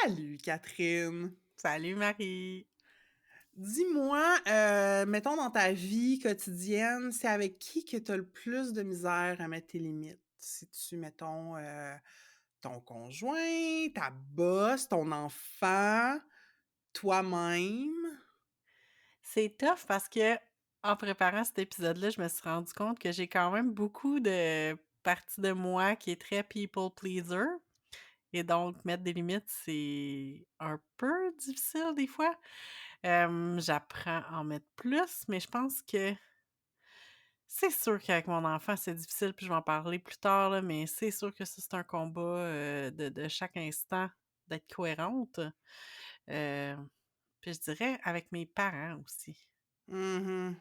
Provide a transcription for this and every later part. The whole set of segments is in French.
Salut Catherine. Salut Marie. Dis-moi, mettons dans ta vie quotidienne, c'est avec qui que tu as le plus de misère à mettre tes limites? C'est-tu, mettons, ton conjoint, ta boss, ton enfant, toi-même? C'est tough parce que en préparant cet épisode-là, je me suis rendu compte que j'ai quand même beaucoup de parties de moi qui est très people pleaser. Et donc, mettre des limites, c'est un peu difficile des fois. J'apprends à en mettre plus, mais je pense que c'est sûr qu'avec mon enfant, c'est difficile, puis je vais en parler plus tard, là, mais c'est sûr que ça, c'est un combat de chaque instant d'être cohérente. Euh, Puis je dirais avec mes parents aussi. Mmh.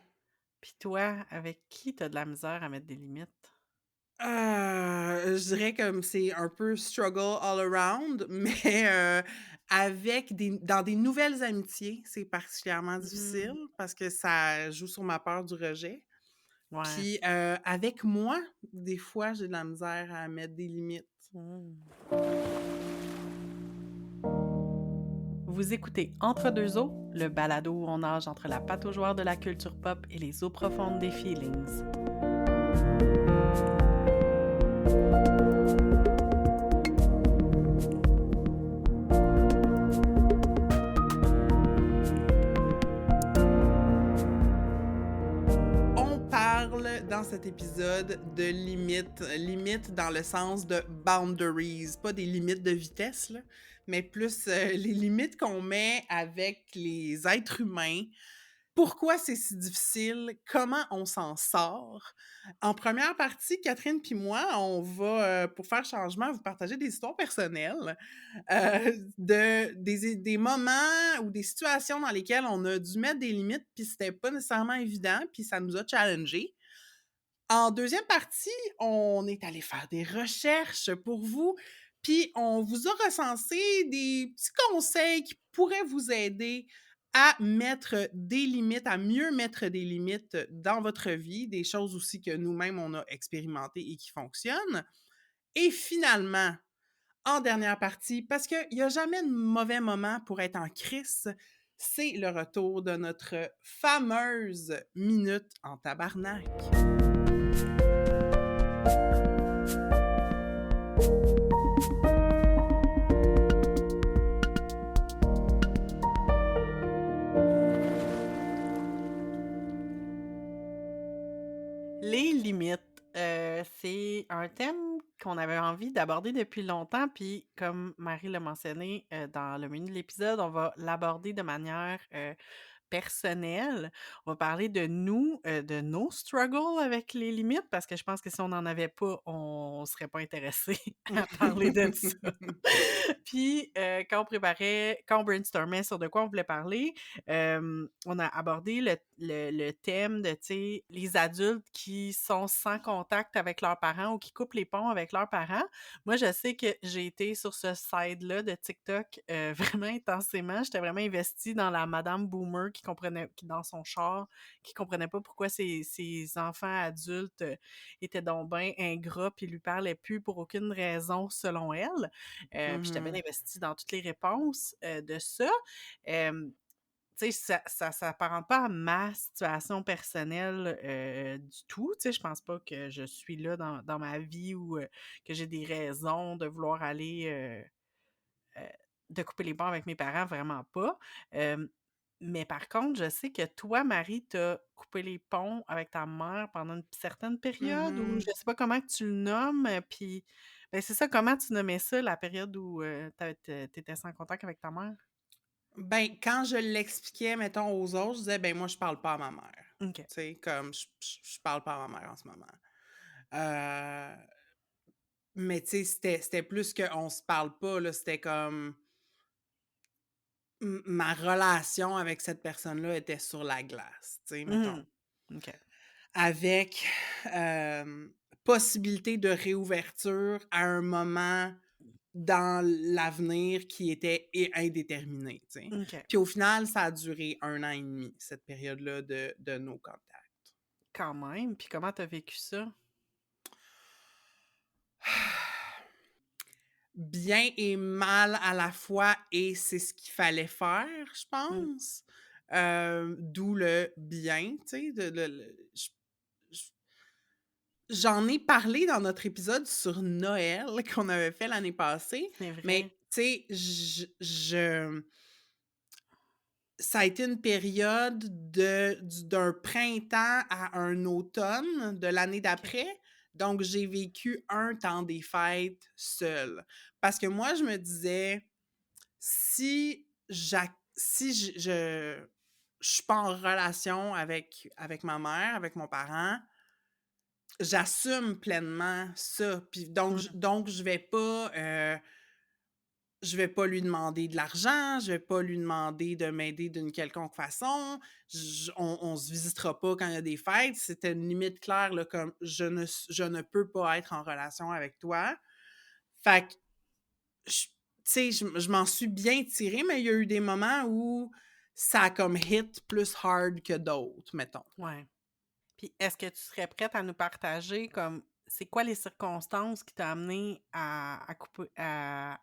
Puis toi, avec qui t'as de la misère à mettre des limites? Je dirais comme c'est un peu struggle all around, mais avec dans des nouvelles amitiés, c'est particulièrement difficile Mmh. parce que ça joue sur ma peur du rejet. Ouais. Puis, avec moi, des fois, j'ai de la misère à mettre des limites. Mmh. Vous écoutez Entre deux eaux, le balado où on nage entre la pataugeoire de la culture pop et les eaux profondes des feelings. On parle dans cet épisode de limites, limites dans le sens de boundaries, pas des limites de vitesse, là, mais plus les limites qu'on met avec les êtres humains. Pourquoi c'est si difficile? Comment on s'en sort? En première partie, Catherine puis moi, on va, pour faire changement, vous partager des histoires personnelles, des moments ou des situations dans lesquelles on a dû mettre des limites, puis c'était pas nécessairement évident, puis ça nous a challengés. En deuxième partie, on est allé faire des recherches pour vous, puis on vous a recensé des petits conseils qui pourraient vous aider à mettre des limites, à mieux mettre des limites dans votre vie, des choses aussi que nous-mêmes on a expérimentées et qui fonctionnent. Et finalement, en dernière partie, parce qu'il y a jamais de mauvais moment pour être en crise, c'est le retour de notre fameuse minute en tabarnak. Les limites, c'est un thème qu'on avait envie d'aborder depuis longtemps, puis comme Marie l'a mentionné, dans le menu de l'épisode, on va l'aborder de manière, personnel. On va parler de nous, de nos struggles avec les limites, parce que je pense que si on n'en avait pas, on serait pas intéressé à parler de ça. Puis, quand on brainstormait sur de quoi on voulait parler, on a abordé le thème de, tu sais, les adultes qui sont sans contact avec leurs parents ou qui coupent les ponts avec leurs parents. Moi, je sais que j'ai été sur ce side-là de TikTok, vraiment intensément. J'étais vraiment investie dans la madame boomer qui dans son char, qui comprenait pas pourquoi ses enfants adultes, étaient donc ben ingrats puis lui parlaient plus pour aucune raison selon elle. Puis j'étais bien Mhm. investie dans toutes les réponses, de ça. Tu sais, ça s'apparente pas à ma situation personnelle, du tout. Tu sais, je pense pas que je suis là dans ma vie ou, que j'ai des raisons de vouloir aller, heu, de couper les ponts avec mes parents, vraiment pas. Hem, mais par contre, je sais que toi, Marie, t'as coupé les ponts avec ta mère pendant une certaine période ou je Mhm. sais pas comment que tu le nommes, puis ben, c'est ça, comment tu nommais ça, la période où, tu sans contact avec ta mère? Ben, quand je l'expliquais, mettons, aux autres, je disais: «Ben, moi, je parle pas à ma mère». OK. Tu sais, comme je parle pas à ma mère en ce moment. Heu, mais tu sais, c'était plus qu'on se parle pas, là, c'était comme ma relation avec cette personne-là était sur la glace, tu sais, mettons. Mmh. OK. Avec, possibilité de réouverture à un moment dans l'avenir qui était indéterminé, tu sais. OK. Puis au final, ça a duré 1 an et demi, cette période-là de no contact. Quand même, puis comment t'as vécu ça? bien et mal à la fois et c'est ce qu'il fallait faire, je Mmh. pense. D'où le bien, tu sais, de le j j'en ai parlé dans notre épisode sur Noël qu'on avait fait l'année passée, C'est vrai. mais tu sais, je ça a été une période d'un printemps à un automne de l'année OK. d'après, donc j'ai vécu un temps des fêtes seule. Parce que moi, je me disais: si je suis pas en relation avec ma mère, avec mon parent, j'assume pleinement ça, puis Mmh. donc je vais pas lui demander de l'argent, je vais pas lui demander de m'aider d'une quelconque façon, on se visitera pas quand il y a des fêtes. C'était une limite claire, là, comme je ne peux pas être en relation avec toi. Fait que je tu sais, je m'en suis bien tirée, mais il y a eu des moments où ça a comme hit plus hard que d'autres, mettons. Ouais. Puis est-ce que tu serais prête à nous partager comme c'est quoi les circonstances qui t'ont amené à couper à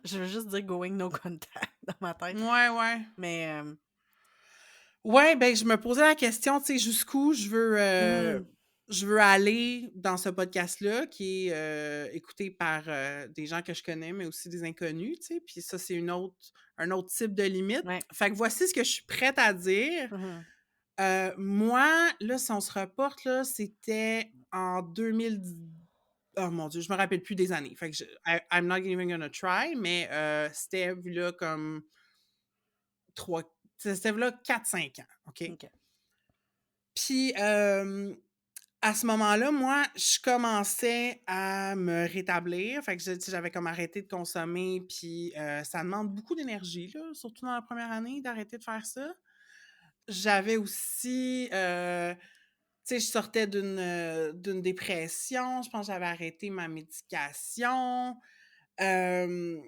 je veux juste dire going no contact dans ma tête, Ouais, ouais. mais, Ouais, ben, je me posais la question, tu sais, jusqu'où mmh je veux aller dans ce podcast-là qui est, écouté par, des gens que je connais, mais aussi des inconnus, tu sais? Puis ça, c'est un autre type de limite. ouais. Fait que voici ce que je suis prête à dire. Mmh. Moi, là, si on se reporte, là, c'était en 2010. Oh mon Dieu, je me rappelle plus des années. Fait que I'm not even gonna try, mais c'était là comme 3, c'était là 4 5 ans, OK? OK. Puis, à ce moment-là, moi, je commençais à me rétablir. Fait que tu sais, j'avais comme arrêté de consommer, puis ça demande beaucoup d'énergie, là, surtout dans la première année, d'arrêter de faire ça. J'avais aussi, tu sais, je sortais d'une dépression. Je pense que j'avais arrêté ma médication. Hem,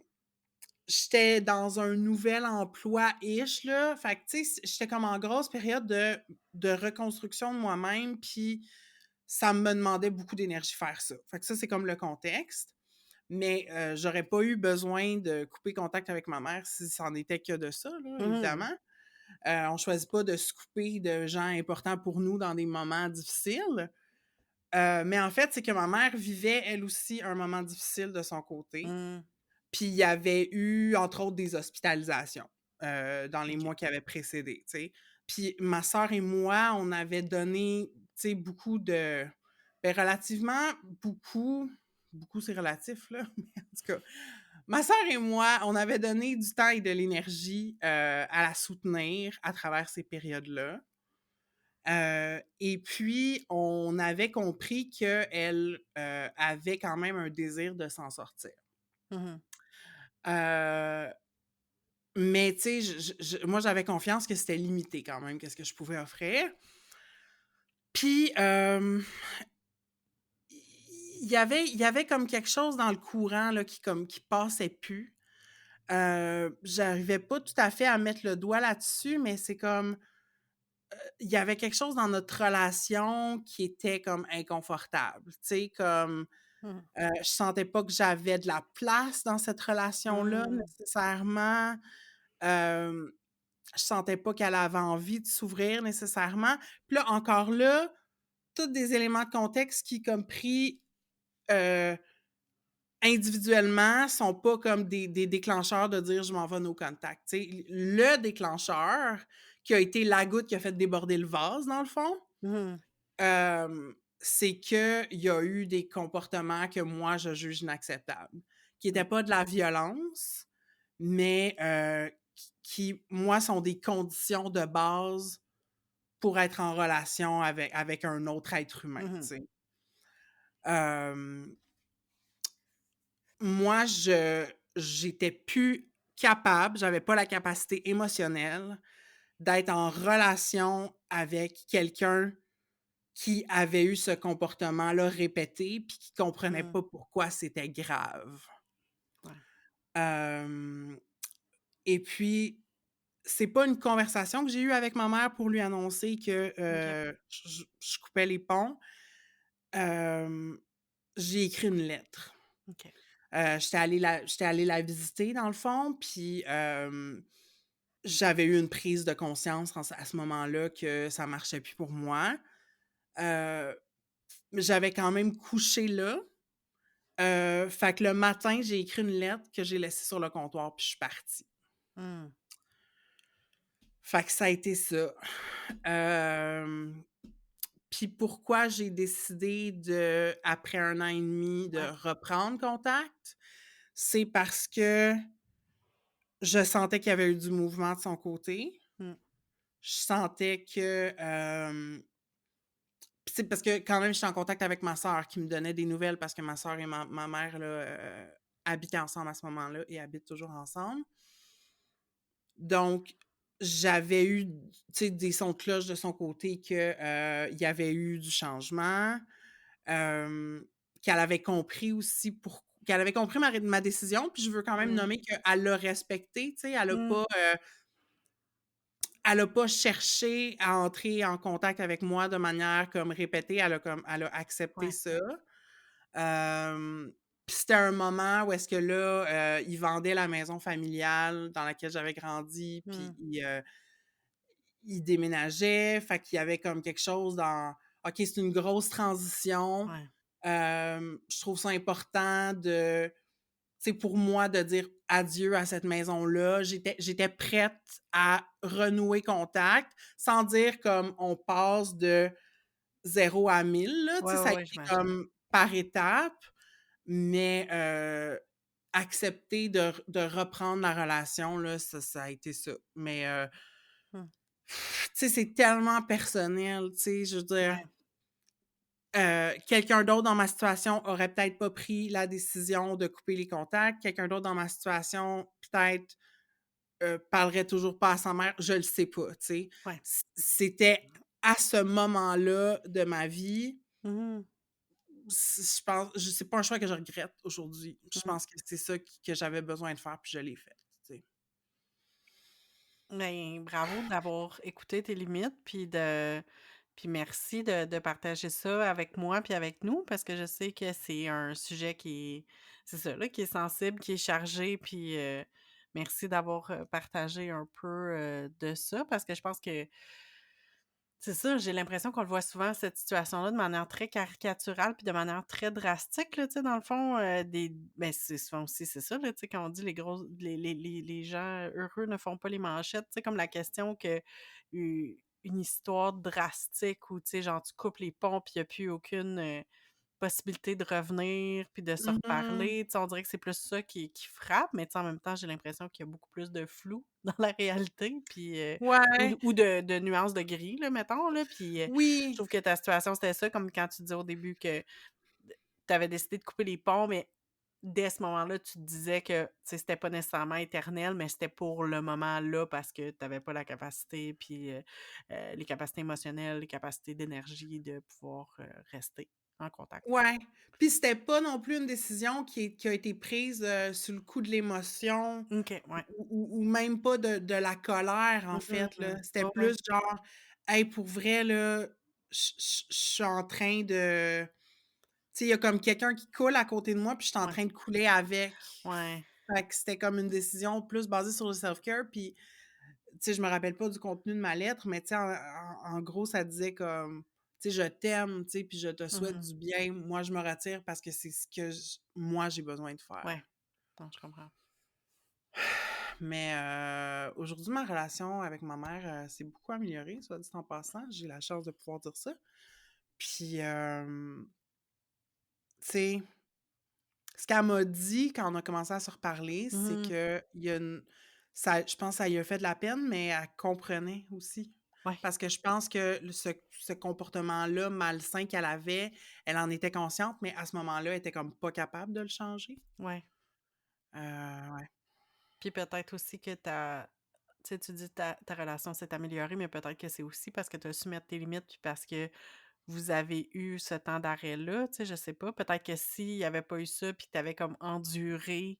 J'étais dans un nouvel emploi-ish, là. Fait que, tu sais, j'étais comme en grosse période de reconstruction de moi-même, puis ça me demandait beaucoup d'énergie faire ça. Fait que ça, c'est comme le contexte. Mais j'aurais pas eu besoin de couper contact avec ma mère si ça en était que de ça, là, Mmh. évidemment. On choisit pas de se couper de gens importants pour nous dans des moments difficiles. Mais en fait, c'est que ma mère vivait, elle aussi, un moment difficile de son côté. Mmh. Puis il y avait eu, entre autres, des hospitalisations, dans les OK. mois qui avaient précédé, tu sais. Puis ma sœur et moi, on avait donné, tu sais, beaucoup de ben, relativement beaucoup c'est relatif, là, mais en tout cas, ma sœur et moi, on avait donné du temps et de l'énergie, à la soutenir à travers ces périodes-là. Et puis on avait compris qu'elle, avait quand même un désir de s'en sortir. Mmh. Heu Mais tu sais, moi, j'avais confiance que c'était limité quand même, qu'est-ce que je pouvais offrir. Puis, il y avait comme quelque chose dans le courant là, qui passait plus. J'arrivais pas tout à fait à mettre le doigt là-dessus, mais c'est comme, il y avait quelque chose dans notre relation qui était comme inconfortable. Tu sais, comme, Mmh. je sentais pas que j'avais de la place dans cette relation-là Mmh. nécessairement. Hem Je sentais pas qu'elle avait envie de s'ouvrir nécessairement. Puis là, encore là, tous des éléments de contexte qui, comme pris, heu, individuellement, sont pas comme des déclencheurs de dire: «Je m'en vais no contact». Tu sais? Le déclencheur, qui a été la goutte qui a fait déborder le vase, dans le fond, Mmh. c'est qu'il y a eu des comportements que moi, je juge inacceptables, qui étaient Mmh. pas de la violence, mais qui, moi, sont des conditions de base pour être en relation avec un autre être humain, tu Mmh. sais. Hem, Moi, j'étais plus capable, j'avais pas la capacité émotionnelle d'être en relation avec quelqu'un qui avait eu ce comportement-là répété, puis qui comprenait Mmh. pas pourquoi c'était grave. Ouais. Hem Et puis, c'est pas une conversation que j'ai eue avec ma mère pour lui annoncer que, OK. je coupais les ponts. Hem, j'ai écrit une lettre. OK. J'étais allée la visiter dans le fond, puis, j'avais eu une prise de conscience à ce moment-là que ça marchait plus pour moi. Heu, J'avais quand même couché là, fait que le matin, j'ai écrit une lettre que j'ai laissée sur le comptoir, puis je suis partie. Mmh. Fait que ça a été ça. Hem, Puis pourquoi j'ai décidé après 1 an et demi, de Ouais. reprendre contact? C'est parce que je sentais qu'il y avait eu du mouvement de son côté. Mmh. Je sentais que, puis c'est parce que quand même j'étais en contact avec ma sœur qui me donnait des nouvelles parce que ma sœur et ma mère là, habitaient ensemble à ce moment-là et habitent toujours ensemble. Donc j'avais eu, tu sais, des sons de cloche de son côté que, il y avait eu du changement, hem, qu'elle avait compris ma décision, puis je veux quand même Mmh. nommer qu'elle l'a respectée, tu sais, Mmh. elle a pas cherché à entrer en contact avec moi de manière comme répétée, elle a accepté Ouais. ça. Puis c'était un moment où est-ce que là, ils vendaient la maison familiale dans laquelle j'avais grandi, puis Mmh. ils déménageaient, fait qu'il y avait comme quelque chose dans: «OK, c'est une grosse transition». Ouais. Je trouve ça important de, tu sais, pour moi, de dire adieu à cette maison-là. J'étais prête à renouer contact, sans dire comme on passe de 0 à 1000 là, tu Ouais, sais, ouais, ça a ouais, été j'imagine. comme par étapes, mais accepter de reprendre la relation là, ça a été ça. Mais Mmh. tu sais, c'est tellement personnel, tu sais, je veux dire, Ouais. quelqu'un d'autre dans ma situation aurait peut-être pas pris la décision de couper les contacts. Quelqu'un d'autre dans ma situation, peut-être, parlerait toujours pas à sa mère, je le sais pas, tu sais. Ouais. C'était à ce moment-là de ma vie, Mmh. je pense c'est pas un choix que je regrette aujourd'hui. Je Mmh. pense que c'est ça que j'avais besoin de faire, puis je l'ai fait, tu sais. Ben, bravo d'avoir écouté tes limites, puis merci de partager ça avec moi puis avec nous, parce que je sais que c'est un sujet qui est c'est ça là, qui est sensible, qui est chargé, puis, merci d'avoir, partagé un peu, de ça parce que je pense que c'est ça, j'ai l'impression qu'on le voit souvent cette situation-là de manière très caricaturale puis de manière très drastique là, tu sais, dans le fond, c'est souvent aussi c'est ça là, tu sais, quand on dit les gens heureux ne font pas les manchettes, tu sais, comme la question que une histoire drastique où, tu sais, genre tu coupes les ponts puis il y a plus aucune, possibilité de revenir puis de se Mmh. reparler, tu sais, on dirait que c'est plus ça qui frappe, mais tu sais, en même temps, j'ai l'impression qu'il y a beaucoup plus de flou dans la réalité, puis, Ouais, ou de nuances de gris, là, mettons, là, puis, je oui. trouve que ta situation, c'était ça, comme quand tu disais au début que tu avais décidé de couper les ponts, mais dès ce moment-là, tu te disais que, tu sais, c'était pas nécessairement éternel, mais c'était pour le moment là parce que tu avais pas la capacité, puis, les capacités émotionnelles, les capacités d'énergie de pouvoir, rester en contact. Ouais, puis c'était pas non plus une décision qui a été prise, sous le coup de l'émotion OK, ouais. ou même pas de la colère, en fait, Mmh. là. C'était Ouais, ouais, plus genre: «Hey, pour vrai, là, je suis en train de», tu sais, il y a comme quelqu'un qui coule à côté de moi, puis je suis en ouais, train de couler avec. ouais, Fait que c'était comme une décision plus basée sur le self-care, puis tu sais, je me rappelle pas du contenu de ma lettre, mais tu sais, en gros, ça disait comme, tu sais: «Je t'aime, tu sais, puis je te souhaite mmh du bien. Moi, je me retire parce que c'est ce que moi, j'ai besoin de faire». ouais. Non, je comprends. Mais aujourd'hui, ma relation avec ma mère, s'est beaucoup améliorée, soit dit en passant. J'ai la chance de pouvoir dire ça. Puis, tu sais, ce qu'elle m'a dit quand on a commencé à se reparler, c'est Mmh. qu'il y a une ça, je pense que ça lui a fait de la peine, mais elle comprenait aussi. Ouais, Parce que je pense que ce comportement-là malsain qu'elle avait, elle en était consciente, mais à ce moment-là, elle était comme pas capable de le changer. ouais. Ouais. Puis peut-être aussi que tu sais, tu dis ta relation s'est améliorée, mais peut-être que c'est aussi parce que tu as su mettre tes limites, puis parce que vous avez eu ce temps d'arrêt-là, tu sais, je sais pas. Peut-être que s'il y avait pas eu ça, puis que tu avais comme enduré,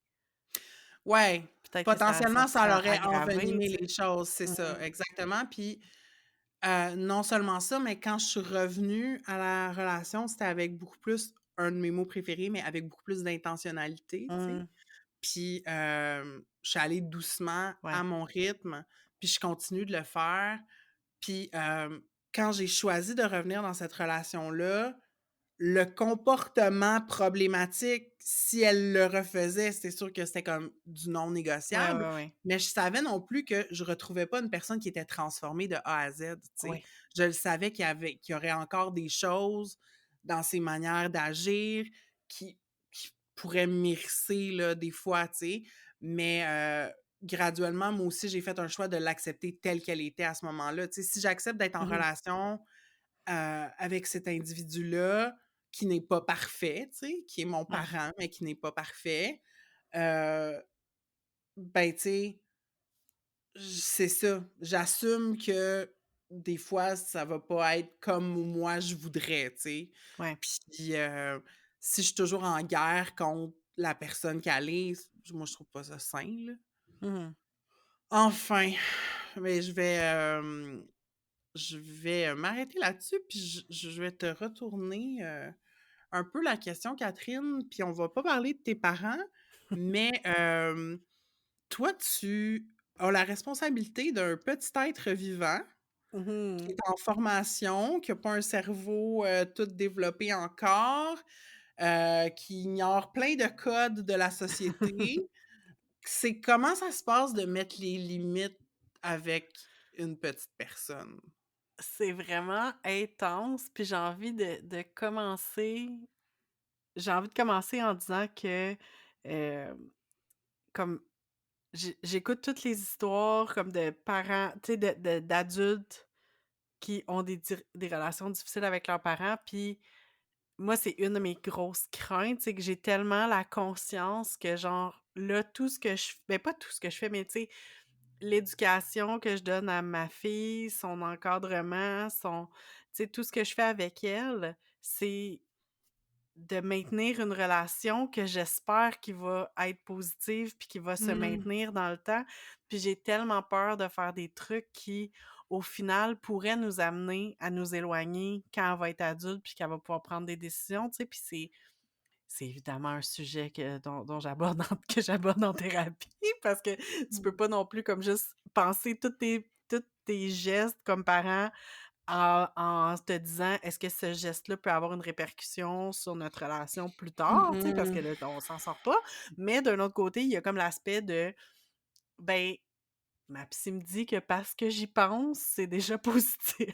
Ouais, peut-être que ça potentiellement, ça serait l'aurait aggravé, envenimé tu sais. les choses, c'est ça, Mmh. exactement. Puis, non seulement ça, mais quand je suis revenue à la relation, c'était avec beaucoup plus un de mes mots préférés, mais avec beaucoup plus d'intentionnalité, tu sais. Mmh. Puis, je suis allée doucement à Ouais. mon rythme, puis je continue de le faire. Puis, quand j'ai choisi de revenir dans cette relation-là, le comportement problématique, si elle le refaisait, c'est sûr que c'était comme du non Ouais, négociable, ouais, ouais. mais je savais non plus que je retrouvais pas une personne qui était transformée de A à Z, tu sais. Oui. Je le savais qu'il y aurait encore des choses dans ses manières d'agir qui pourraient m'hérisser, là, des fois, tu sais, mais graduellement, moi aussi, j'ai fait un choix de l'accepter telle qu'elle était à ce moment-là, tu sais. Si j'accepte d'être en Mmh. relation avec cet individu-là, qui n'est pas parfait, tu sais, qui est mon Ouais. parent, mais qui n'est pas parfait, heu, ben, tu sais, c'est ça. J'assume que des fois, ça va pas être comme moi je voudrais, tu sais. Ouais. Puis, si je suis toujours en guerre contre la personne qu'elle est, moi, je trouve pas ça sain, là. Mmh. Enfin, mais je vais, m'arrêter là-dessus, puis je vais te retourner, un peu la question, Catherine, puis on va pas parler de tes parents, mais toi, tu as la responsabilité d'un petit être vivant qui Mmh. est en formation, qui a pas un cerveau, tout développé encore, qui ignore plein de codes de la société. C'est comment ça se passe de mettre les limites avec une petite personne? C'est vraiment intense, puis j'ai envie de commencer en disant que, hem, comme j'écoute toutes les histoires comme de parents, tu sais, d'adultes qui ont des relations difficiles avec leurs parents, puis moi, c'est une de mes grosses craintes, c'est que j'ai tellement la conscience que genre, là, tout ce que je f ben, pas tout ce que je fais, mais tu sais, l'éducation que je donne à ma fille, son encadrement, tu sais, tout ce que je fais avec elle, c'est de maintenir une relation que j'espère qui va être positive puis qui va se Mmh. maintenir dans le temps. Puis j'ai tellement peur de faire des trucs qui, au final, pourraient nous amener à nous éloigner quand elle va être adulte puis qu'elle va pouvoir prendre des décisions, tu sais. Puis c'est évidemment un sujet dont j'aborde que j'aborde en thérapie parce que tu peux pas non plus comme juste penser tous tes gestes comme parent en te disant: «Est-ce que ce geste-là peut avoir une répercussion sur notre relation plus tard?» Tu sais, parce que Mmh. là, on s'en sort pas. Mais d'un autre côté, il y a comme l'aspect de, ben, ma psy me dit que parce que j'y pense, c'est déjà positif.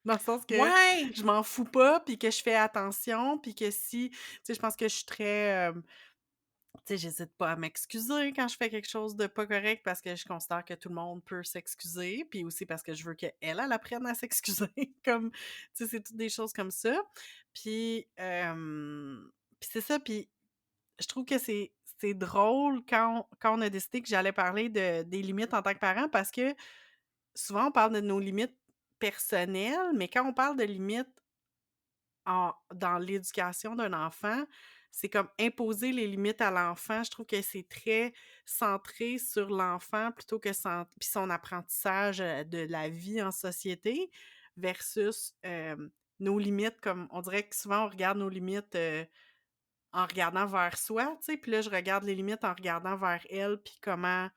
Dans le sens que Ouais! je m'en fous pas, puis que je fais attention, puis que si tu sais, je pense que je suis très, tu sais, j'hésite pas à m'excuser quand je fais quelque chose de pas correct parce que je considère que tout le monde peut s'excuser, puis aussi parce que je veux qu'elle apprenne à s'excuser comme tu sais, c'est toutes des choses comme ça. Puis, puis c'est ça, puis je trouve que c'est drôle quand on a décidé que j'allais parler des limites en tant que parent parce que souvent on parle de nos limites personnelles, mais quand on parle de limites dans l'éducation d'un enfant, c'est comme imposer les limites à l'enfant. Je trouve que c'est très centré sur l'enfant plutôt que puis son apprentissage, de la vie en société versus, nos limites comme on dirait que souvent on regarde nos limites, en regardant vers soi, tu sais? Puis là, je regarde les limites en regardant vers elle, puis comment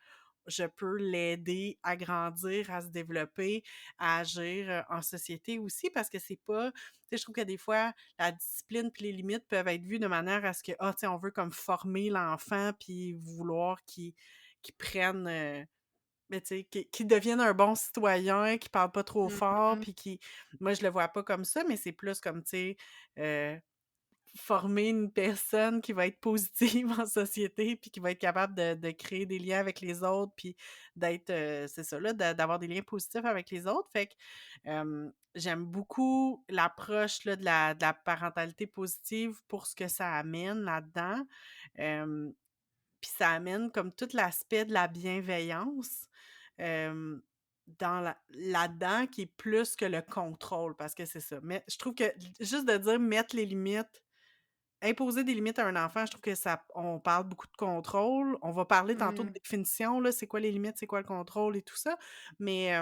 je peux l'aider à grandir, à se développer, à agir, en société aussi parce que c'est pas tu sais, je trouve que des fois, la discipline puis les limites peuvent être vues de manière à ce que, ah, tu sais, on veut comme former l'enfant puis vouloir qu'il prenne, tu sais, qu'il devienne un bon citoyen, qu'il parle pas trop fort Mmh. puis qui moi, je le vois pas comme ça, mais c'est plus comme, tu sais, former une personne qui va être positive en société, puis qui va être capable de créer des liens avec les autres, puis d'être, c'est ça là, d'avoir des liens positifs avec les autres. Fait que, j'aime beaucoup l'approche là de la parentalité positive pour ce que ça amène là-dedans. Hem, Puis ça amène comme tout l'aspect de la bienveillance, hem, dans là-dedans qui est plus que le contrôle, parce que c'est ça. Mais je trouve que juste de dire mettre les limites. Imposer des limites à un enfant, je trouve que ça on parle beaucoup de contrôle. On va parler tantôt de Mmh. définition, là, c'est quoi les limites, c'est quoi le contrôle et tout ça. Mais,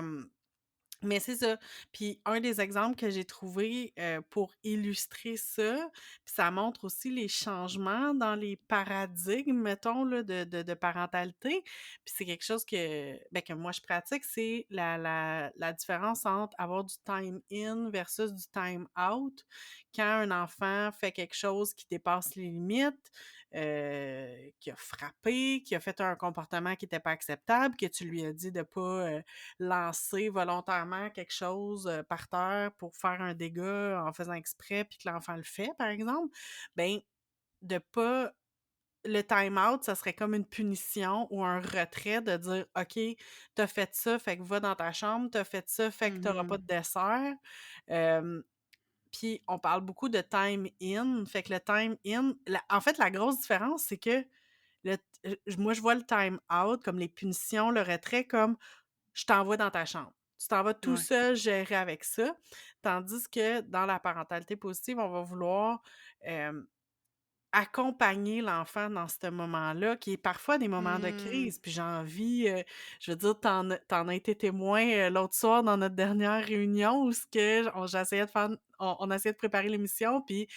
Mais c'est ça. Puis un des exemples que j'ai trouvé, pour illustrer ça, puis ça montre aussi les changements dans les paradigmes, mettons là, de parentalité. Puis c'est quelque chose que moi je pratique, c'est la différence entre avoir du time in versus du time out. Quand un enfant fait quelque chose qui dépasse les limites, qui a frappé, qui a fait un comportement qui était pas acceptable, que tu lui as dit de pas, lancer volontairement quelque chose, par terre pour faire un dégât en faisant exprès puis que l'enfant le fait, par exemple, ben, de pas le time out, ça serait comme une punition ou un retrait de dire: «OK, t'as fait ça, fait que va dans ta chambre, t'as fait ça, fait que t'auras pas Mhm. de dessert». Hem, puis on parle beaucoup de time in, fait que le time in en fait, la grosse différence, c'est que moi, je vois le time out comme les punitions, le retrait comme je t'envoie dans ta chambre. Tu t'en vas tout Ouais. seul gérer avec ça. Tandis que dans la parentalité positive, on va vouloir, hem, accompagner l'enfant dans ce moment-là, qui est parfois des moments de Hmm. crise. Puis je veux dire, t'en as été témoin, l'autre soir dans notre dernière réunion où ce que j'essayais de faire on essayait de préparer l'émission, puis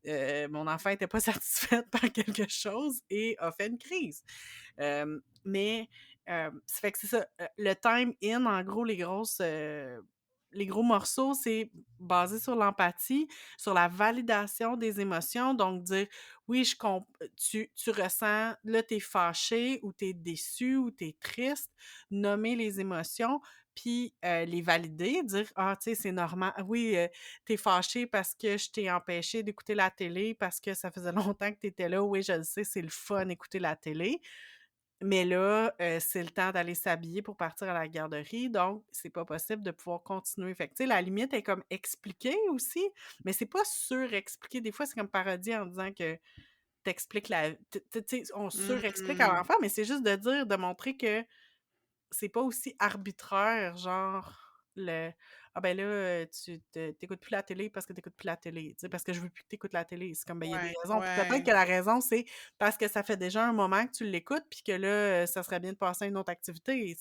mon enfant était pas satisfaite par quelque chose et a fait une crise. Mais ça fait que c'est ça, le time in, en gros, les gros morceaux, c'est basé sur l'empathie, sur la validation des émotions, donc dire: «Oui, je comp tu ressens là, tu es fâché ou tu es déçu ou tu es triste», nommer les émotions, puis, les valider, dire: «Ah, tu sais, c'est normal. Oui, tu es fâché parce que je t'ai empêché d'écouter la télé parce que ça faisait longtemps que tu étais là. Oui, je le sais, c'est le fun écouter la télé. Mais là, c'est le temps d'aller s'habiller pour partir à la garderie, donc c'est pas possible de pouvoir continuer. Fait que, tu sais, la limite est comme expliquée aussi, mais c'est pas surexpliqué. Des fois, c'est comme parodie en disant que t'expliques la tu sais, on surexplique à Hmm. l'enfant, mais c'est juste de dire, de montrer que c'est pas aussi arbitraire, genre le «Ah ben là, tu plus la télé parce que t'écoutes plus la télé», tu sais, «Parce que je veux plus que t'écoutes la télé». C'est comme, ben, il y a des Ouais, raisons. Puis peut-être ouais. que la raison, c'est parce que ça fait déjà un moment que tu l'écoutes puis que là, ça serait bien de passer à une autre activité.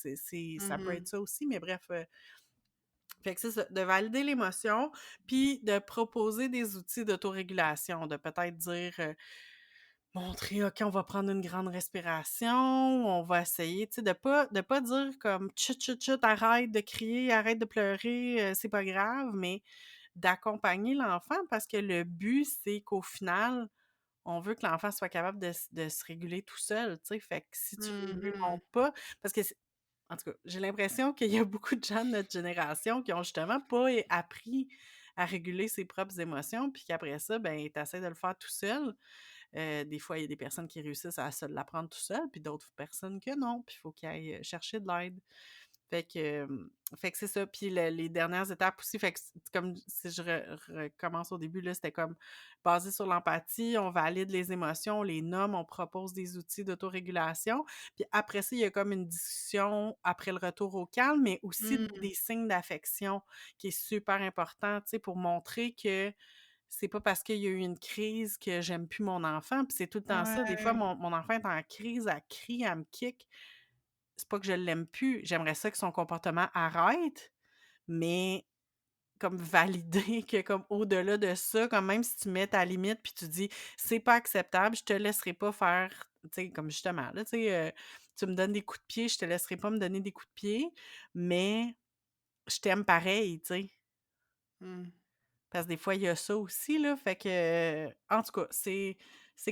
Ça peut être Mhm. ça aussi, mais bref, fait que c'est ça, de valider l'émotion, puis de proposer des outils d'autorégulation, de peut-être dire, montrer: «OK, on va prendre une grande respiration, on va essayer», tu sais, de pas dire comme: «Chut, chut, chut, arrête de crier, arrête de pleurer, c'est pas grave», mais d'accompagner l'enfant parce que le but, c'est qu'au final, on veut que l'enfant soit capable de se réguler tout seul, tu sais? Fait que si tu lui Mhm. montres pas parce que en tout cas, j'ai l'impression qu'il y a beaucoup de gens de notre génération qui ont justement pas appris à réguler ses propres émotions, puis qu'après ça, ben, tu essaies de le faire tout seul. Des fois, il y a des personnes qui réussissent à se l'apprendre tout seul, puis d'autres personnes que non, puis il faut qu'ils aillent, chercher de l'aide. Fait que c'est ça. Puis les dernières étapes aussi, fait que comme si je recommence au début, là, c'était comme basé sur l'empathie, on valide les émotions, on les nomme, on propose des outils d'autorégulation. Puis après ça, il y a comme une discussion après le retour au calme, mais aussi Hmm. des signes d'affection qui est super important, tu sais, pour montrer que c'est pas parce qu'il y a eu une crise que j'aime plus mon enfant, puis c'est tout le temps ça. Des fois, Ouais. mon enfant est en crise, elle crie, elle me kick. C'est pas que je l'aime plus, j'aimerais ça que son comportement arrête, mais comme valider que comme au-delà de ça, comme même si tu mets ta limite puis tu dis: «C'est pas acceptable, je te laisserai pas faire», tu sais, comme justement là, tu sais, «Tu me donnes des coups de pied, je te laisserai pas me donner des coups de pied, mais je t'aime pareil», tu sais? Hmm. Parce que des fois, il y a ça aussi, là, fait que, en tout cas, c'est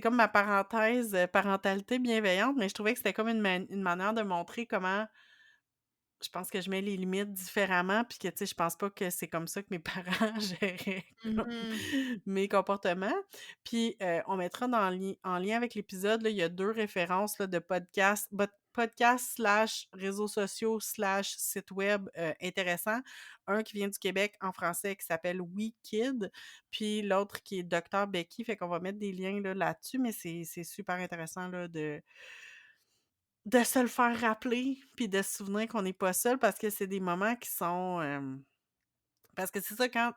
comme ma parenthèse, parentalité bienveillante, mais je trouvais que c'était comme une manière de montrer comment je pense que je mets les limites différemment, puis que, tu sais, je pense pas que c'est comme ça que mes parents géraient comme Mhm. mes comportements. Puis, on mettra en lien avec l'épisode, là, il y a 2 références, là, de podcast/réseaux sociaux/site web, intéressants. Un qui vient du Québec en français qui s'appelle «Oui Kid», puis l'autre qui est Docteur Becky, fait qu'on va mettre des liens, là, là-dessus, mais c'est super intéressant, là, de se le faire rappeler, puis de se souvenir qu'on n'est pas seul parce que c'est des moments qui sont, parce que c'est ça quand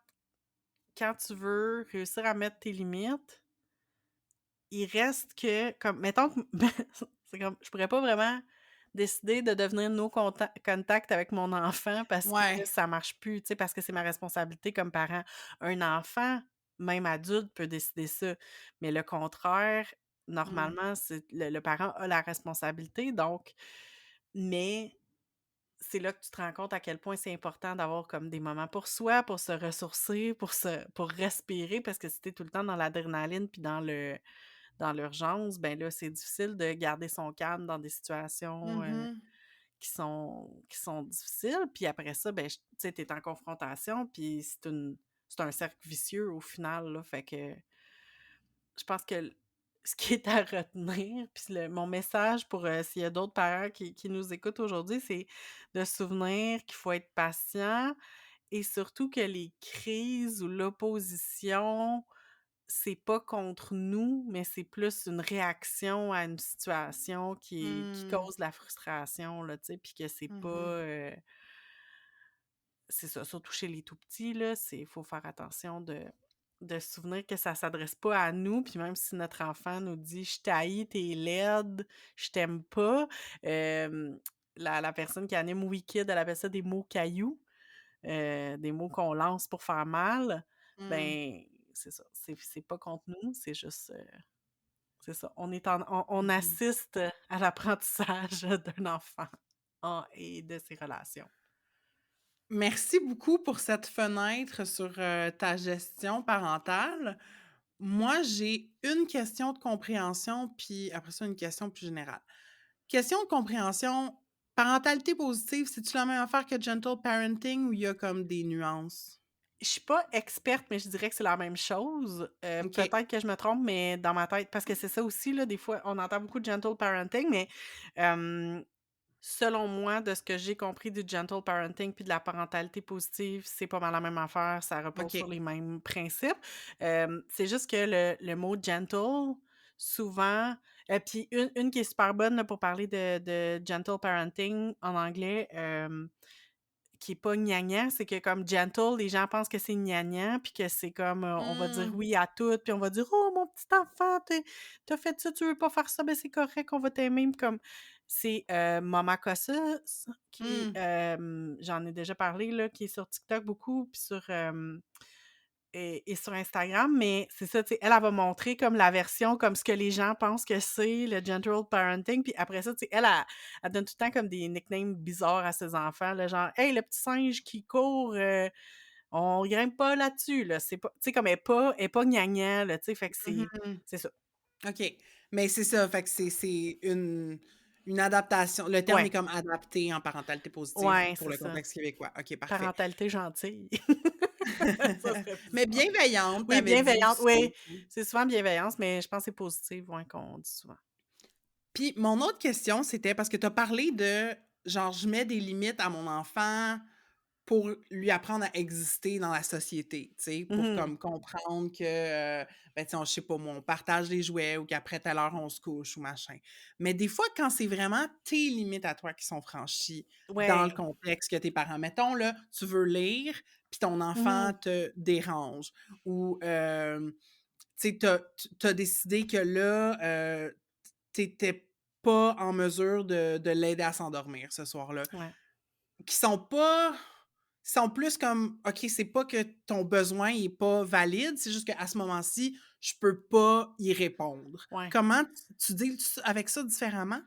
tu veux réussir à mettre tes limites, il reste que comme mettons que c'est comme je pourrais pas vraiment décider de devenir no contact avec mon enfant parce que Ouais. ça marche plus, tu sais, parce que c'est ma responsabilité comme parent. Un enfant, même adulte, peut décider ça, mais le contraire, Mmh. normalement, c'est le parent a la responsabilité donc mais c'est là que tu te rends compte à quel point c'est important d'avoir comme des moments pour soi, pour se ressourcer, pour respirer parce que si tu tout le temps dans l'adrénaline puis dans l'urgence, ben là, c'est difficile de garder son calme dans des situations, Mmh. qui sont difficiles. Puis après ça, ben, tu sais, tu es en confrontation, puis c'est un cercle vicieux au final, là. Fait que je pense que ce qui est à retenir, puis mon message pour, s'il y a d'autres parents qui nous écoutent aujourd'hui, c'est de se souvenir qu'il faut être patient et surtout que les crises ou l'opposition, c'est pas contre nous, mais c'est plus une réaction à une situation qui Mmh. cause la frustration, là, tu sais, puis que c'est Mmh. pas, c'est ça, surtout chez les tout petits, là, c'est faut faire attention de se souvenir que ça s'adresse pas à nous, puis même si notre enfant nous dit: «Je t'haïs, t'es laide, je t'aime pas», hem, la personne qui anime Wicked, elle appelle ça des mots cailloux, des mots qu'on lance pour faire mal, Mmh. ben, c'est ça, c'est pas contre nous, c'est juste, c'est ça, on Mmh. assiste à l'apprentissage d'un enfant et de ses relations. Merci beaucoup pour cette fenêtre sur, ta gestion parentale. Moi, j'ai une question de compréhension, puis après ça, une question plus générale. Question de compréhension, parentalité positive, c'est-tu la même affaire que gentle parenting ou il y a comme des nuances? Je suis pas experte, mais je dirais que c'est la même chose. OK. Peut-être que je me trompe, mais dans ma tête parce que c'est ça aussi là, des fois, on entend beaucoup de gentle parenting, mais, hem, selon moi, de ce que j'ai compris du gentle parenting puis de la parentalité positive, c'est pas mal la même affaire, ça repose sur OK. les mêmes principes. C'est juste que le mot gentle, souvent puis une qui est super bonne là pour parler de gentle parenting en anglais, qui est pas gnangnan, c'est que comme gentle, les gens pensent que c'est gnangnan, puis que c'est comme, on va dire Mmh. oui à tout, puis on va dire: «Oh mon petit enfant, tu fait ça, tu veux pas faire ça, ben c'est correct, on va t'aimer». Puis comme c'est, Mama Cossus qui, Mmh. j'en ai déjà parlé là, qui est sur TikTok beaucoup, puis sur, et sur Instagram, mais c'est ça, tu sais, elle va montrer comme la version, comme ce que les gens pensent que c'est le gentle parenting, puis après ça, tu sais, elle donne tout le temps comme des nicknames bizarres à ses enfants, là, genre: «Hey, le petit singe qui court, on grimpe pas là-dessus, là». C'est pas tu sais, comme elle est pas gnangnan, là, tu sais, fait que Mmh. c'est ça. OK. Mais c'est ça, fait que c'est une adaptation. Le terme est Ouais, comme adapté en parentalité positive ouais, pour c'est le ça. contexte québécois. OK, parfait. Parentalité gentille. Ça serait plus Mais smart. bienveillante, tu Oui, avais dit bienveillante, aussi. oui, c'est souvent bienveillance, mais je pense que c'est positive, ouais, qu'on dit souvent. Puis mon autre question, c'était parce que tu as parlé de genre, je mets des limites à mon enfant pour lui apprendre à exister dans la société, tu sais, pour Mmh. comme comprendre que, ben, tu sais, je sais pas moi, on partage des jouets ou qu'après telle heure, on se couche ou machin. Mais des fois, quand c'est vraiment tes limites à toi qui sont franchies dans le Ouais. contexte que tes parents mettons là, tu veux lire, puis ton enfant Mmh. te dérange ou, tu sais, tu as décidé que là, tu pas en mesure de l'aider à s'endormir ce soir-là. Ouais, Qui sont pas sont plus comme, OK, c'est pas que ton besoin est pas valide, c'est juste qu'à ce moment-ci, je peux pas y répondre. ouais. Comment tu deals avec ça différemment?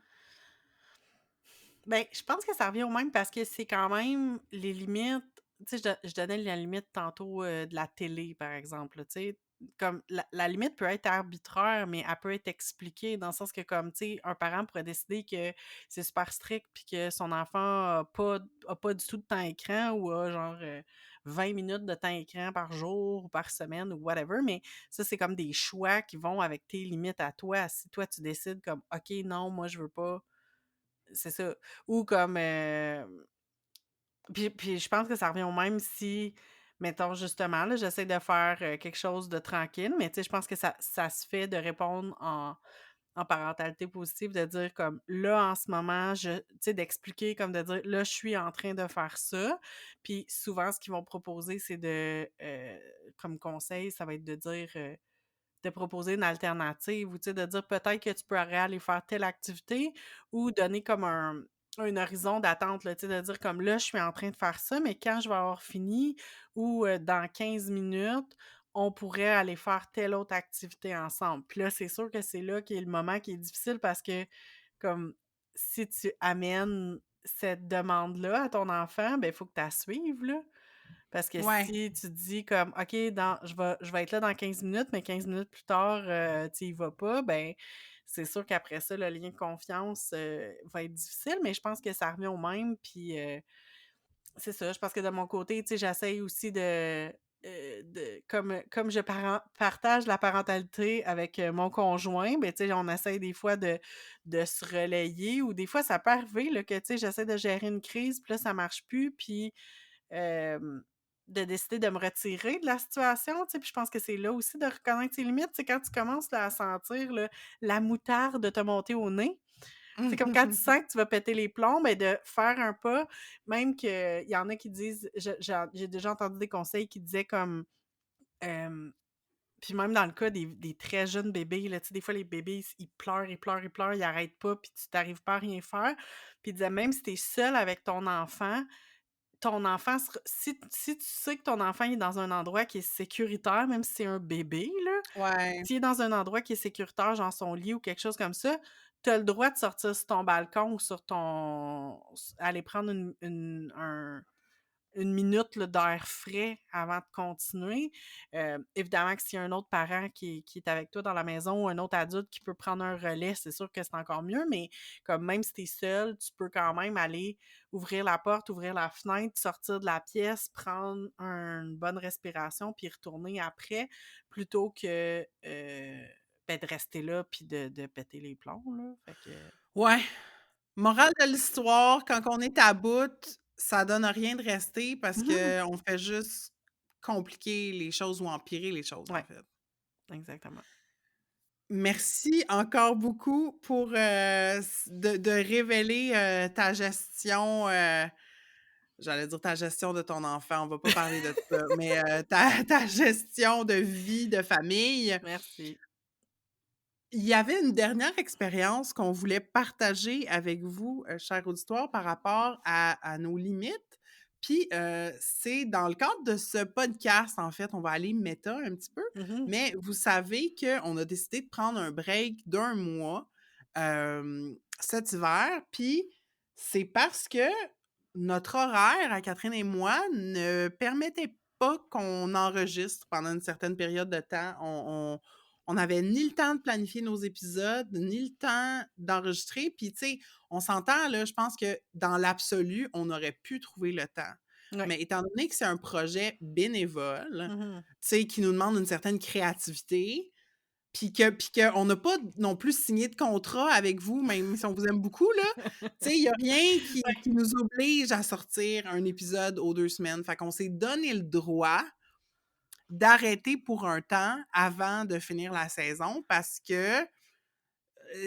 Ben, je pense que ça revient au même parce que c'est quand même les limites tu sais, je donnais la limite tantôt, de la télé, par exemple, là, tu sais. Comme la limite peut être arbitraire, mais elle peut être expliquée dans le sens que comme, tu sais, un parent pourrait décider que c'est super strict puis que son enfant a pas du tout de temps écran ou a genre, 20 minutes de temps écran par jour ou par semaine ou whatever, mais ça, c'est comme des choix qui vont avec tes limites à toi. Si toi, tu décides comme: «OK, non, moi, je veux pas», c'est ça. Ou comme, puis je pense que ça revient au même si, mettons justement là, j'essaie de faire, quelque chose de tranquille, mais tu sais, je pense que ça se fait de répondre en parentalité positive, de dire comme: «Là, en ce moment, je» tu sais, d'expliquer comme de dire: «Là, je suis en train de faire ça». Puis souvent, ce qu'ils vont proposer, c'est comme conseil, ça va être de dire, de proposer une alternative ou tu sais, de dire peut-être que tu pourrais aller faire telle activité ou donner comme un horizon d'attente, là, tu sais, de dire comme là, je suis en train de faire ça, mais quand je vais avoir fini ou dans 15 minutes, on pourrait aller faire telle autre activité ensemble. Puis là, c'est sûr que c'est là qui est le moment qui est difficile parce que, comme, si tu amènes cette demande-là à ton enfant, ben, il faut que tu la suives, là. Parce que Ouais. si tu dis comme: «OK, je vais être là dans 15 minutes», mais 15 minutes plus tard, tu y vas pas, ben, c'est sûr qu'après ça, le lien de confiance, va être difficile, mais je pense que ça revient au même. Puis, c'est ça, je pense que de mon côté, tu sais, j'essaye aussi comme je partage la parentalité avec, mon conjoint, ben, tu sais, on essaye des fois de se relayer ou des fois ça peut arriver là que, tu sais, j'essaie de gérer une crise, puis là ça marche plus, puis hem, de décider de me retirer de la situation, tu sais, puis je pense que c'est là aussi de reconnaître ses limites. Tu sais, quand tu commences là, à sentir là, la moutarde te monter au nez, c'est comme quand tu sens que tu vas péter les plombs, ben de faire un pas, même qu'il y en a qui disent j'ai déjà entendu des conseils qui disaient comme, hem puis même dans le cas des très jeunes bébés, là, tu sais, des fois les bébés, ils pleurent, ils pleurent, ils pleurent, ils arrêtent pas, puis tu t'arrives pas à rien faire. Puis ils disaient même si tu es seul avec ton enfant sera si tu sais que ton enfant est dans un endroit qui est sécuritaire, même si c'est un bébé, là, Ouais. s'il est dans un endroit qui est sécuritaire, genre son lit ou quelque chose comme ça, tu as le droit de sortir sur ton balcon ou sur ton aller prendre une minute là, d'air frais avant de continuer. Évidemment que s'il y a un autre parent qui est avec toi dans la maison ou un autre adulte qui peut prendre un relais, c'est sûr que c'est encore mieux, mais comme même si tu es seul, tu peux quand même aller ouvrir la porte, ouvrir la fenêtre, sortir de la pièce, prendre une bonne respiration, puis retourner après, plutôt que ben, de rester là puis de péter les plombs, là. Fait que... Ouais. Morale de l'histoire, quand on est à bout, ça donne rien de rester parce Mhm. qu'on fait juste compliquer les choses ou empirer les choses, en Ouais, fait. exactement. Merci encore beaucoup pour, de révéler, ta gestion, j'allais dire ta gestion de ton enfant, on va pas parler de ça, mais, ta gestion de vie de famille. Merci. Il y avait une dernière expérience qu'on voulait partager avec vous, cher auditoire, par rapport à nos limites. Puis, c'est dans le cadre de ce podcast, en fait, on va aller méta un petit peu, Mhm. mais vous savez qu'on a décidé de prendre un break d'1 mois, cet hiver. Puis, c'est parce que notre horaire à Catherine et moi ne permettait pas qu'on enregistre pendant une certaine période de temps. On n'avait ni le temps de planifier nos épisodes, ni le temps d'enregistrer. Puis, tu sais, on s'entend, là, je pense que dans l'absolu, on aurait pu trouver le temps. Ouais. Mais étant donné que c'est un projet bénévole, Mhm. tu sais, qui nous demande une certaine créativité, puis qu'on n'a pas non plus signé de contrat avec vous, même si on vous aime beaucoup, là. Tu sais, il y a rien qui nous oblige à sortir un épisode aux 2 semaines. Fait qu'on s'est donné le droit d'arrêter pour un temps avant de finir la saison parce que,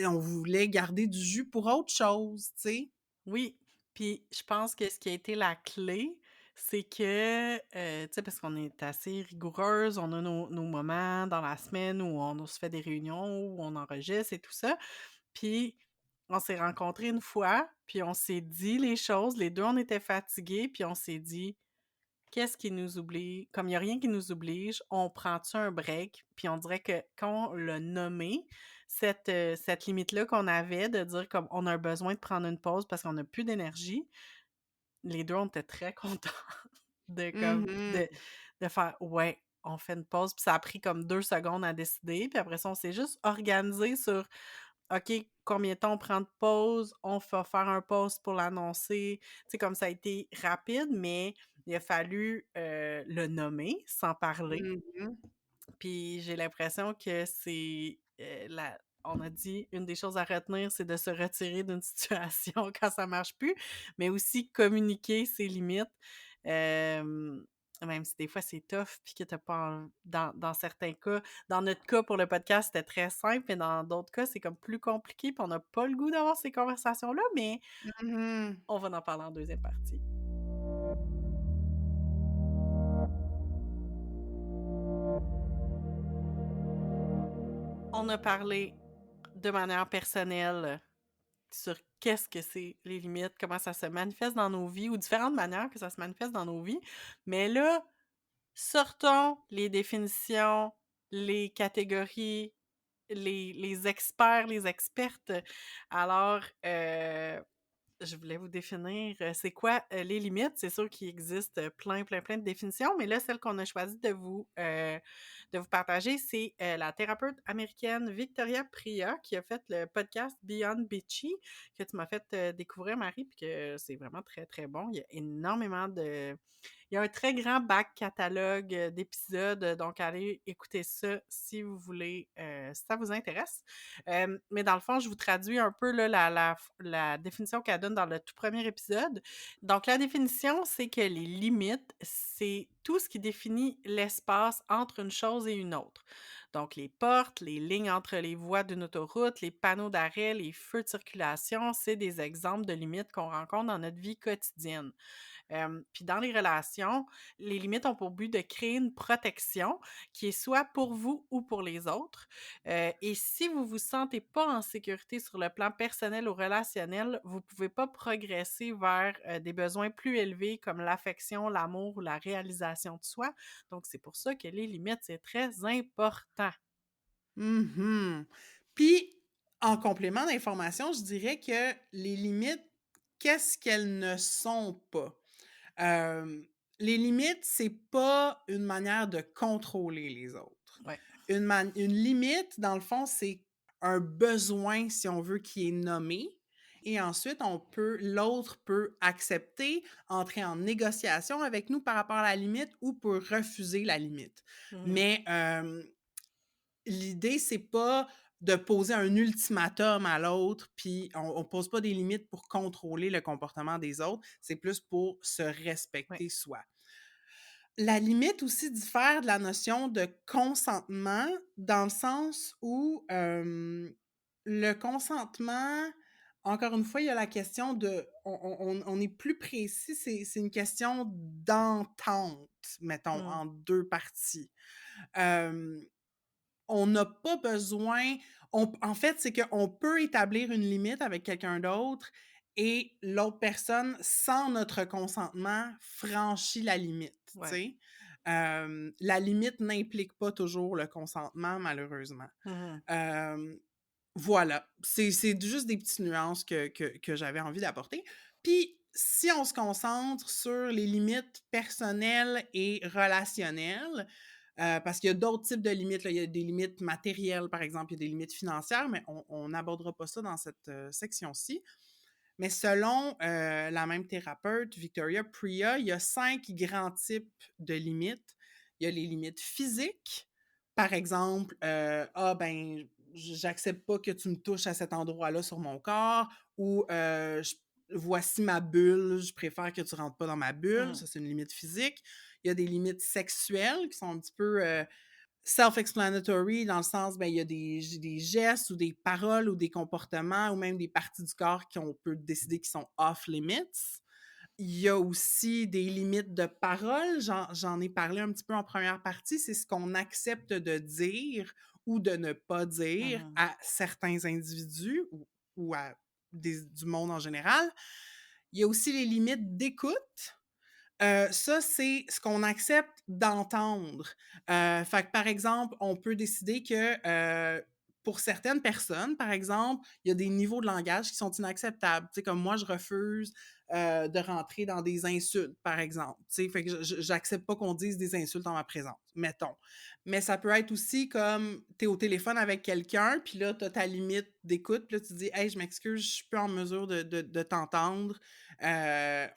on voulait garder du jus pour autre chose, tu sais? Oui, puis je pense que ce qui a été la clé, c'est que, tu sais, parce qu'on est assez rigoureuse, on a nos moments dans la semaine où on se fait des réunions, où on enregistre et tout ça. Puis on s'est rencontrés une fois, puis on s'est dit les choses, les 2 on était fatigués, puis on s'est dit: «Qu'est-ce qui nous oblige comme il y a rien qui nous oblige, on prend-tu un break?» Puis on dirait que quand on l'a nommé, cette limite-là qu'on avait de dire comme: «On a un besoin de prendre une pause parce qu'on a plus d'énergie», les 2 on était très contents de comme Mmh. de faire: «Ouais, on fait une pause», puis ça a pris comme 2 secondes à décider, puis après ça, on s'est juste organisé sur: «OK, combien de temps on prend de pause? On va faire un pause pour l'annoncer». Tu sais, comme ça a été rapide, mais il a fallu, le nommer sans parler. Mmh mh. Puis j'ai l'impression que c'est, la on a dit une des choses à retenir, c'est de se retirer d'une situation quand ça marche plus, mais aussi communiquer ses limites. Hem, Même si des fois c'est tough puis que tu pas dans certains cas dans notre cas pour le podcast, c'était très simple, mais dans d'autres cas, c'est comme plus compliqué puis on n'a pas le goût d'avoir ces conversations-là, mais Mmh. on va en parler en deuxième partie. On a parlé de manière personnelle sur qu'est-ce que c'est les limites, comment ça se manifeste dans nos vies ou différentes manières que ça se manifeste dans nos vies. Mais là, sortons les définitions, les catégories, les experts, les expertes. Alors, je voulais vous définir, c'est quoi, les limites. C'est sûr qu'il existe, plein, plein, plein de définitions, mais là, celle qu'on a choisi de vous partager, c'est, la thérapeute américaine Victoria Priya qui a fait le podcast Beyond Bitchy que tu m'as fait, découvrir Marie, puis que c'est vraiment très, très bon. Il y a un très grand back catalogue, d'épisodes, donc allez écouter ça si vous voulez, si ça vous intéresse. Mais dans le fond, je vous traduis un peu là, la définition qu'elle donne dans le tout premier épisode. Donc, la définition, c'est que les limites, c'est tout ce qui définit l'espace entre une chose et une autre. Donc, les portes, les lignes entre les voies d'une autoroute, les panneaux d'arrêt, les feux de circulation, c'est des exemples de limites qu'on rencontre dans notre vie quotidienne. Puis dans les relations, les limites ont pour but de créer une protection qui est soit pour vous ou pour les autres. Et si vous vous sentez pas en sécurité sur le plan personnel ou relationnel, vous pouvez pas progresser vers des besoins plus élevés comme l'affection, l'amour ou la réalisation de soi. Donc, c'est pour ça que les limites, c'est très important. Mhm. Puis, en complément d'information, je dirais que les limites, qu'est-ce qu'elles ne sont pas? Euh, les limites, c'est pas une manière de contrôler les autres. Ouais. Une limite, dans le fond, c'est un besoin, si on veut, qui est nommé. Et ensuite, l'autre peut accepter, entrer en négociation avec nous par rapport à la limite ou peut refuser la limite. Mhm. Mais l'idée, c'est pas de poser un ultimatum à l'autre, puis on pose pas des limites pour contrôler le comportement des autres, c'est plus pour se Ouais. respecter soi. La limite aussi diffère de la notion de consentement dans le sens où, le consentement, encore une fois, il y a la question de on est plus précis, c'est une question d'entente, mettons, Mhm. en 2 parties. Hem On n'a pas besoin en fait, c'est qu'on peut établir une limite avec quelqu'un d'autre et l'autre personne, sans notre consentement, franchit la limite, tu Ouais. sais? La limite n'implique pas toujours le consentement, malheureusement. Mhm. Hem, voilà, c'est juste des petites nuances que j'avais envie d'apporter. Puis, si on se concentre sur les limites personnelles et relationnelles, parce qu'il y a d'autres types de limites, là. Il y a des limites matérielles, par exemple, il y a des limites financières, mais on n'abordera pas ça dans cette, section-ci. Mais selon, la même thérapeute, Victoria Priya, il y a 5 grands types de limites. Il y a les limites physiques. Par exemple, «Ah ben, j'accepte pas que tu me touches à cet endroit-là sur mon corps» ou «Je voici ma bulle, je préfère que tu rentres pas dans ma bulle». Mhm. Ça, c'est une limite physique. Il y a des limites sexuelles qui sont un petit peu, self-explanatory dans le sens, ben, il y a des gestes ou des paroles ou des comportements ou même des parties du corps qu'on peut décider qui sont off limits. Il y a aussi des limites de parole. J'en ai parlé un petit peu en première partie. C'est ce qu'on accepte de dire ou de ne pas dire Mhm. à certains individus ou à du monde en général. Il y a aussi les limites d'écoute. Ça, c'est ce qu'on accepte d'entendre. Fait que, par exemple, on peut décider que, pour certaines personnes, par exemple, il y a des niveaux de langage qui sont inacceptables. Tu sais, comme moi, je refuse, de rentrer dans des insultes, par exemple. Tu sais, fait que j'accepte pas qu'on dise des insultes en ma présence, mettons. Mais ça peut être aussi comme, tu es au téléphone avec quelqu'un, puis là, tu as ta limite d'écoute, puis là, tu dis: «Hey, je m'excuse, je suis plus en mesure de t'entendre.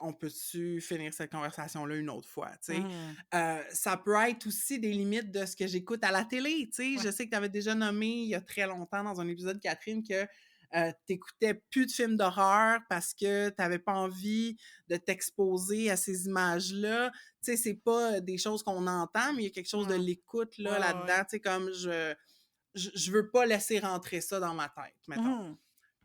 On peut-tu finir cette conversation-là une autre fois, tu sais? Mhm. Ça peut être aussi des limites de ce que j'écoute à la télé, tu sais? Ouais. Je sais que tu avais déjà nommé il y a très longtemps dans un épisode, Catherine, que tu plus de films d'horreur parce que tu avais pas envie de t'exposer à ces images-là. Tu sais, c'est pas des choses qu'on entend, mais il y a quelque chose de Mhm. l'écoute Ouais, là, ouais, ouais. là-dedans, tu sais, comme je veux pas laisser rentrer ça dans ma tête, mettons. Mhm.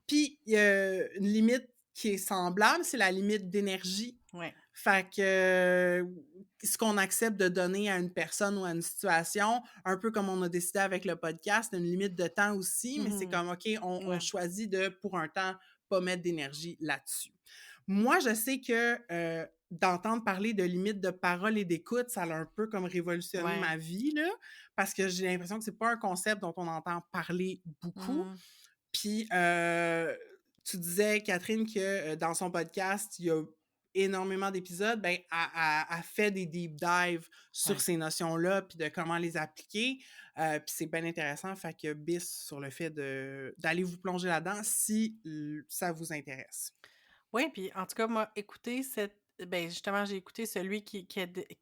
Puis, il y a une limite qui est semblable, c'est la limite d'énergie. Ouais. Fait que, ce qu'on accepte de donner à une personne ou à une situation, un peu comme on a décidé avec le podcast, une limite de temps aussi, mais c'est Mhm. comme, OK, on Ouais. choisit de, pour un temps, pas mettre d'énergie là-dessus. Moi, je sais que, d'entendre parler de limites de parole et d'écoute, ça a un peu comme révolutionné Ouais. ma vie, là, parce que j'ai l'impression que c'est pas un concept dont on entend parler beaucoup. Mmh. Puis, tu disais, Catherine, que, dans son podcast, il y a énormément d'épisodes, ben, elle fait des deep dives sur Ouais. ces notions-là, puis de comment les appliquer, puis c'est bien intéressant, fait que bis sur le fait d'aller vous plonger là-dedans si ça vous intéresse. Oui, puis en tout cas, moi, écouter cette ben, justement, j'ai écouté celui qui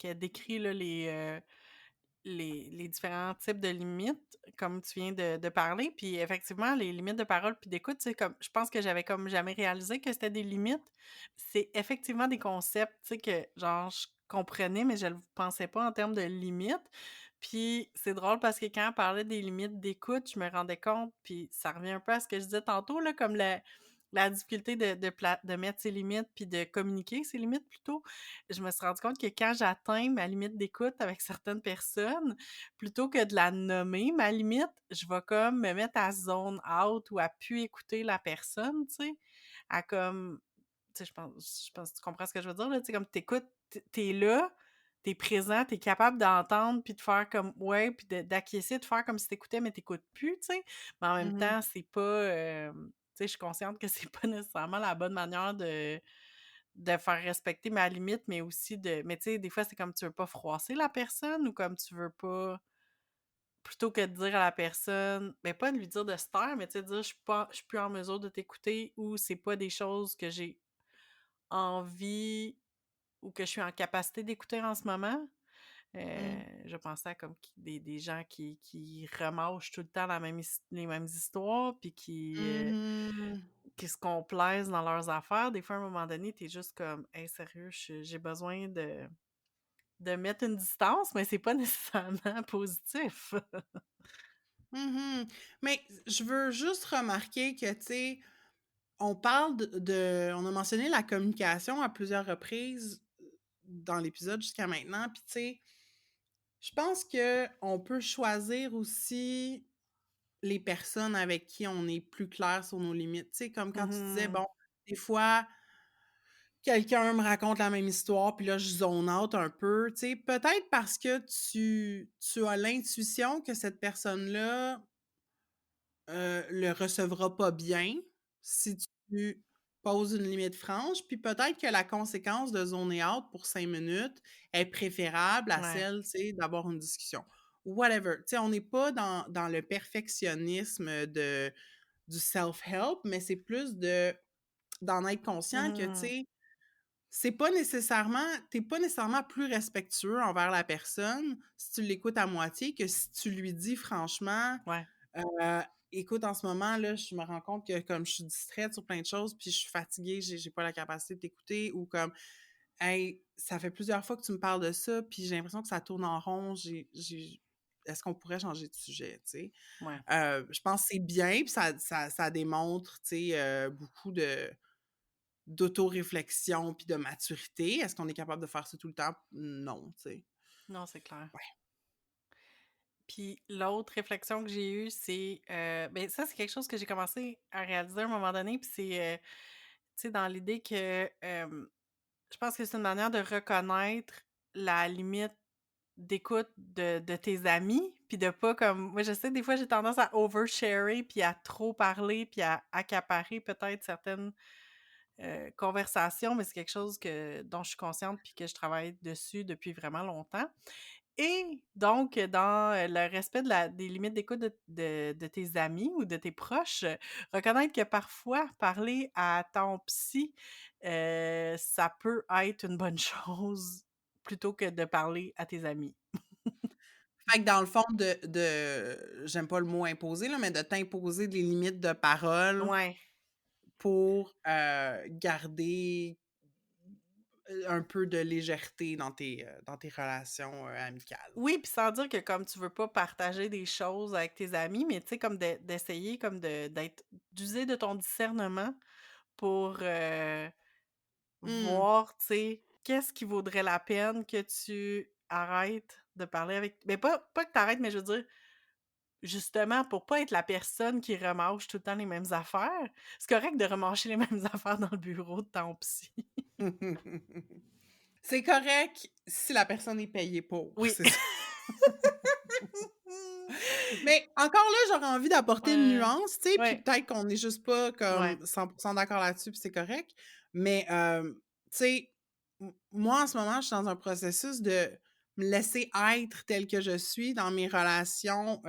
a décrit là, les différents types de limites, comme tu viens de parler. Puis effectivement, les limites de parole puis d'écoute, c'est comme je pense que j'avais comme jamais réalisé que c'était des limites. C'est effectivement des concepts, tu sais, que genre je comprenais, mais je le pensais pas en termes de limites. Puis c'est drôle parce que quand on parlait des limites d'écoute, je me rendais compte, puis ça revient un peu à ce que je disais tantôt, là, comme la difficulté de mettre ses limites puis de communiquer ses limites plutôt. Je me suis rendu compte que quand j'atteins ma limite d'écoute avec certaines personnes, plutôt que de la nommer, ma limite, je vais comme me mettre à zone out ou à plus écouter la personne, tu sais, à comme tu sais, je pense que tu comprends ce que je veux dire, là, tu sais, comme t'écoutes, t'es là, t'es présent, t'es capable d'entendre puis de faire comme ouais, puis d'acquiescer, de faire comme si t'écoutais mais t'écoutes plus, tu sais? Mais en même Mmh. temps, c'est pas, tu sais, je suis consciente que c'est pas nécessairement la bonne manière de faire respecter ma limite, mais aussi mais tu sais, des fois, c'est comme tu veux pas froisser la personne ou comme tu veux pas plutôt que de dire à la personne, ben, pas de lui dire de se taire, mais tu sais, dire: je suis plus en mesure de t'écouter» ou c'est pas des choses que j'ai envie ou que je suis en capacité d'écouter en ce moment. Mmh. Je pensais à comme des gens qui remâchent tout le temps les mêmes histoires puis Mmh. qui se complaisent dans leurs affaires. Des fois, à un moment donné, tu es juste comme: «Hey, sérieux, j'ai besoin de mettre une distance», mais c'est pas nécessairement positif. Mmh. Mais je veux juste remarquer que, tu sais, on parle on a mentionné la communication à plusieurs reprises, dans l'épisode jusqu'à maintenant, puis tu sais, je pense qu'on peut choisir aussi les personnes avec qui on est plus clair sur nos limites. Tu sais, comme quand tu disais, Mmh. bon, des fois, quelqu'un me raconte la même histoire, puis là, je zone out un peu, tu sais, peut-être parce que tu as l'intuition que cette personne-là le recevra pas bien si tu poses une limite franche, puis peut-être que la conséquence de zoner out pour 5 minutes est préférable à Ouais. celle, tu sais, d'avoir une discussion. Whatever. Tu sais, on n'est pas dans le perfectionnisme du self-help, mais c'est plus d'en être conscient que, tu Mmh. sais, c'est pas nécessairement tu pas nécessairement plus respectueux envers la personne si tu l'écoutes à moitié que si tu lui dis franchement Ouais. Heu, écoute, en ce moment, là, je me rends compte que comme je suis distraite sur plein de choses, puis je suis fatiguée, j'ai pas la capacité de t'écouter ou comme: «Hey, ça fait plusieurs fois que tu me parles de ça, puis j'ai l'impression que ça tourne en rond, j'ai est-ce qu'on pourrait changer de sujet?» Tu sais? Ouais. Je pense que c'est bien, puis ça démontre, tu sais, beaucoup d'autoréflexion puis de maturité. Est-ce qu'on est capable de faire ça tout le temps? Non, tu sais? Non, c'est clair. Ouais. Puis l'autre réflexion que j'ai eue, c'est, ben, ça, c'est quelque chose que j'ai commencé à réaliser à un moment donné, puis c'est, tu sais, dans l'idée que, je pense que c'est une manière de reconnaître la limite d'écoute de tes amis, puis de pas comme moi, je sais, des fois, j'ai tendance à oversharer, puis à trop parler, puis à accaparer peut-être certaines, conversations, mais c'est quelque chose dont je suis consciente puis que je travaille dessus depuis vraiment longtemps. Et donc, dans, le respect des limites d'écoute de tes amis ou de tes proches, reconnaître que parfois parler à ton psy, ça peut être une bonne chose plutôt que de parler à tes amis. Fait que dans le fond j'aime pas le mot imposer là, mais de t'imposer des limites de parole Ouais. pour, garder, un peu de légèreté dans tes relations, amicales. Oui, puis sans dire que comme tu veux pas partager des choses avec tes amis, mais tu sais comme d'essayer comme d'user de ton discernement pour, Mmh. voir, tu sais, qu'est-ce qui vaudrait la peine que tu arrêtes de parler avec mais pas que tu arrêtes, mais je veux dire, justement, pour pas être la personne qui remâche tout le temps les mêmes affaires, c'est correct de remâcher les mêmes affaires dans le bureau de ton psy. C'est correct si la personne est payée pour, Oui. c'est ça. Mais encore là, j'aurais envie d'apporter une Ouais. nuance, tu sais, puis Ouais. peut-être qu'on n'est juste pas Ouais. comme 100 d'accord là-dessus, puis c'est correct. Mais, tu sais, moi, en ce moment, je suis dans un processus de me laisser être telle que je suis dans mes relations,